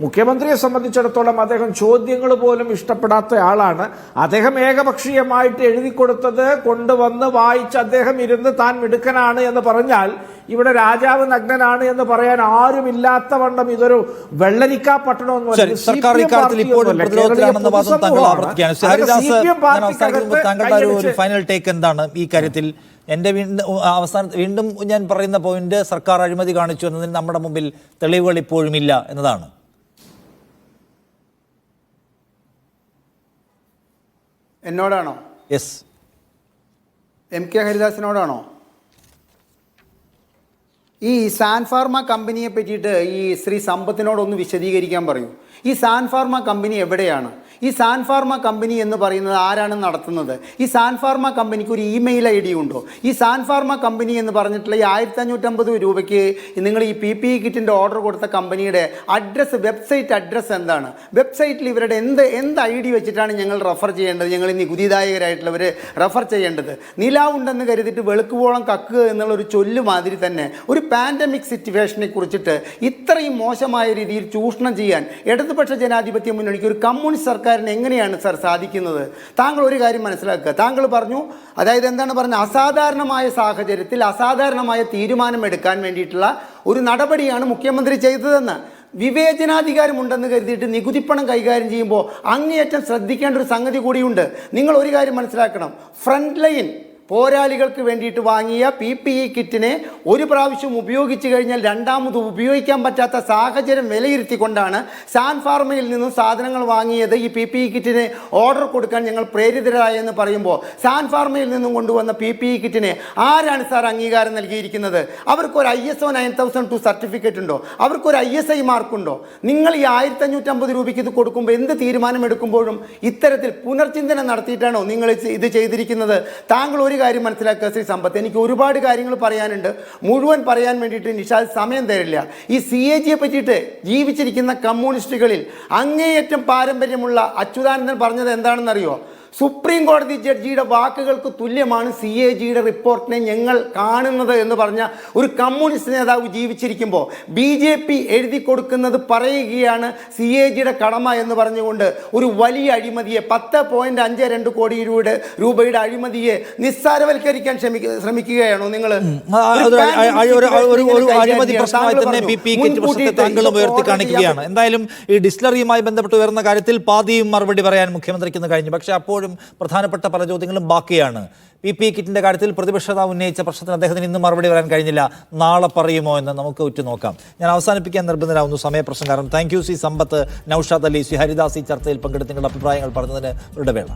മുഖ്യമന്ത്രിയെ സംബന്ധിച്ചിടത്തോളം അദ്ദേഹം ചോദ്യങ്ങൾ പോലും ഇഷ്ടപ്പെടാത്ത ആളാണ്. അദ്ദേഹം ഏകപക്ഷീയമായിട്ട് എഴുതി കൊടുത്തത് കൊണ്ടുവന്ന് വായിച്ച് അദ്ദേഹം ഇരുന്ന് താൻ മിടുക്കനാണ് എന്ന് പറഞ്ഞാൽ ഇവിടെ രാജാവ് നഗ്നനാണ് എന്ന് പറയാൻ ആരുമില്ലാത്ത വണ്ണം ഇതൊരു വെള്ളരിക്കാ പട്ടണമെന്ന് സർക്കാർ ഇക്കാര്യത്തിൽ ഇപ്പോഴും പ്രതിരോധത്തിലാണെന്ന വാദം താങ്കൾ ആവർത്തിക്കുകയാണ്. ഹരിദാസ്, ഞാൻ അവസാനിക്കുമ്പോൾ താങ്കളുടെ ഒരു ഫൈനൽ ടേക്ക് എന്താണ് ഈ കാര്യത്തിൽ? എന്റെ വീണ്ടും ഞാൻ പറയുന്ന പോയിന്റ്, സർക്കാർ അഴിമതി കാണിച്ചു എന്നതിന് നമ്മുടെ മുമ്പിൽ തെളിവുകൾ ഇപ്പോഴും ഇല്ല എന്നതാണ്. എന്നോടാണോ? യെസ്. MK ഹരിദാസിനോടാണോ? ഈ സാൻഫാർമ കമ്പനിയെ പറ്റിയിട്ട് ഈ ശ്രീ സമ്പത്തിനോടൊന്ന് വിശദീകരിക്കാൻ പറയൂ. ഈ സാൻഫാർമ കമ്പനി എവിടെയാണ്? ഈ സാൻഫാർമ കമ്പനി എന്ന് പറയുന്നത് ആരാണ് നടത്തുന്നത്? ഈ സാൻഫാർമ കമ്പനിക്ക് ഒരു ഇമെയിൽ ID ഉണ്ടോ? ഈ സാൻഫാർമ കമ്പനി എന്ന് പറഞ്ഞിട്ടുള്ള ഈ 1550 രൂപയ്ക്ക് നിങ്ങൾ ഈ PPE കിറ്റിൻ്റെ ഓർഡർ കൊടുത്ത കമ്പനിയുടെ അഡ്രസ്സ്, വെബ്സൈറ്റ് അഡ്രസ്സ് എന്താണ്? വെബ്സൈറ്റിൽ ഇവരുടെ എന്ത് ID വെച്ചിട്ടാണ് ഞങ്ങൾ റെഫർ ചെയ്യേണ്ടത്? ഞങ്ങൾ നികുതിദായകരായിട്ടുള്ളവർ റെഫർ ചെയ്യേണ്ടത്? നിലാവുണ്ടെന്ന് കരുതിയിട്ട് വെളുക്കുവോളം കക്കുക എന്നുള്ളൊരു ചൊല്ല് മാതിരി തന്നെ ഒരു പാൻഡമിക് സിറ്റുവേഷനെ കുറിച്ചിട്ട് ഇത്രയും മോശമായ രീതിയിൽ ചൂഷണം ചെയ്യാൻ ഇടതുപക്ഷ ജനാധിപത്യ മുന്നണിക്ക്, ഒരു കമ്മ്യൂണിസ്റ്റ് സർക്കാരിന് എങ്ങനെയാണ് സർ സാധിക്കുന്നത്? താങ്കൾ ഒരു കാര്യം മനസ്സിലാക്കുക. താങ്കൾ പറഞ്ഞു, അതായത് എന്താണ് പറഞ്ഞത്, അസാധാരണമായ സാഹചര്യത്തിൽ അസാധാരണമായ തീരുമാനം എടുക്കാൻ വേണ്ടിയിട്ടുള്ള ഒരു നടപടിയാണ് മുഖ്യമന്ത്രി ചെയ്തതെന്ന്. വിവേചനാധികാരമുണ്ടെന്ന് കരുതിയിട്ട് നികുതിപ്പണം കൈകാര്യം ചെയ്യുമ്പോൾ അങ്ങേയറ്റം ശ്രദ്ധിക്കേണ്ട ഒരു സംഗതി കൂടിയുണ്ട്. നിങ്ങൾ ഒരു കാര്യം മനസ്സിലാക്കണം. ഫ്രണ്ട് ലൈൻ പോരാളികൾക്ക് വേണ്ടിയിട്ട് വാങ്ങിയ PPE കിറ്റിനെ ഒരു പ്രാവശ്യം ഉപയോഗിച്ച് കഴിഞ്ഞാൽ രണ്ടാമത് ഉപയോഗിക്കാൻ പറ്റാത്ത സാഹചര്യം വിലയിരുത്തിക്കൊണ്ടാണ് സാൻഫാർമയിൽ നിന്നും സാധനങ്ങൾ വാങ്ങിയത്. ഈ PPE കിറ്റിന് ഓർഡർ കൊടുക്കാൻ ഞങ്ങൾ പ്രേരിതരായെന്ന് പറയുമ്പോൾ സാൻഫാർമയിൽ നിന്നും കൊണ്ടുവന്ന PPE കിറ്റിന് ആരാണ് സാർ അംഗീകാരം നൽകിയിരിക്കുന്നത്? അവർക്കൊരു ISO 9002 സർട്ടിഫിക്കറ്റ് ഉണ്ടോ? അവർക്കൊരു ISI മാർക്കുണ്ടോ? നിങ്ങൾ ഈ 1550 രൂപയ്ക്ക് ഇത് കൊടുക്കുമ്പോൾ, എന്ത് തീരുമാനം എടുക്കുമ്പോഴും ഇത്തരത്തിൽ പുനർചിന്തനം നടത്തിയിട്ടാണോ നിങ്ങൾ ഇത് ചെയ്തിരിക്കുന്നത്? താങ്കൾ ഒരു കാര്യം മനസ്സിലാക്കുക ശ്രീ സമ്പത്ത്, എനിക്ക് ഒരുപാട് കാര്യങ്ങൾ പറയാനുണ്ട്. മുഴുവൻ പറയാൻ വേണ്ടിയിട്ട് നിഷാദ് സമയം തരില്ല. ഈ CAG-യെ പറ്റിയിട്ട് ജീവിച്ചിരിക്കുന്ന കമ്മ്യൂണിസ്റ്റുകളിൽ അങ്ങേയറ്റം പാരമ്പര്യമുള്ള അച്യുതാനന്ദൻ പറഞ്ഞത് എന്താണെന്നറിയോ? സുപ്രീം കോടതി ജഡ്ജിയുടെ വാക്കുകൾക്ക് തുല്യമാണ് CAG-യുടെ റിപ്പോർട്ടിനെ ഞങ്ങൾ കാണുന്നത് എന്ന് പറഞ്ഞ ഒരു കമ്മ്യൂണിസ്റ്റ് നേതാവ് ജീവിച്ചിരിക്കുമ്പോൾ BJP എഴുതി കൊടുക്കുന്നത് പറയുകയാണ് CAG-യുടെ കടമ എന്ന് പറഞ്ഞുകൊണ്ട് ഒരു വലിയ അഴിമതിയെ, 10.52 കോടി രൂപയുടെ അഴിമതിയെ നിസ്സാരവൽക്കരിക്കാൻ ശ്രമിക്കുകയാണോ നിങ്ങൾ? അഴിമതി പ്രശ്നമായി തന്നെ PPE കിറ്റ് പ്രശ്നത്തെ താങ്കളും ഉയർത്തി കാണിക്കുകയാണ്. എന്തായാലും ഈ ഡിസ്റ്റിലറിയുമായി ബന്ധപ്പെട്ട് ഉയർന്ന കാര്യത്തിൽ പാതിയും മറുപടി പറയാൻ മുഖ്യമന്ത്രിക്ക് കഴിഞ്ഞു. പക്ഷേ അപ്പോൾ പ്രധാനപ്പെട്ട പല ചോദ്യങ്ങളും ബാക്കിയാണ്. PPE കിറ്റിന്റെ കാര്യത്തിൽ പ്രതിപക്ഷ നേതാവ് ഉന്നയിച്ച പ്രശ്നത്തിന് അദ്ദേഹത്തിന് ഇന്ന് മറുപടി പറയാൻ കഴിഞ്ഞില്ല. നാളെ പറയുമോ എന്ന് നമുക്ക് ഉറ്റുനോക്കാം. ഞാൻ അവസാനിപ്പിക്കാൻ നിർബന്ധനാവുന്നു സമയപ്രശ്നം കാരണം. താങ്ക് യു സമ്പത്ത്, നൌഷാദ് അലി, ഹരിദാസ് ഈ ചർച്ചയിൽ പങ്കെടുത്ത് നിങ്ങളുടെ അഭിപ്രായങ്ങൾ പറഞ്ഞതിന് ഇടവേള.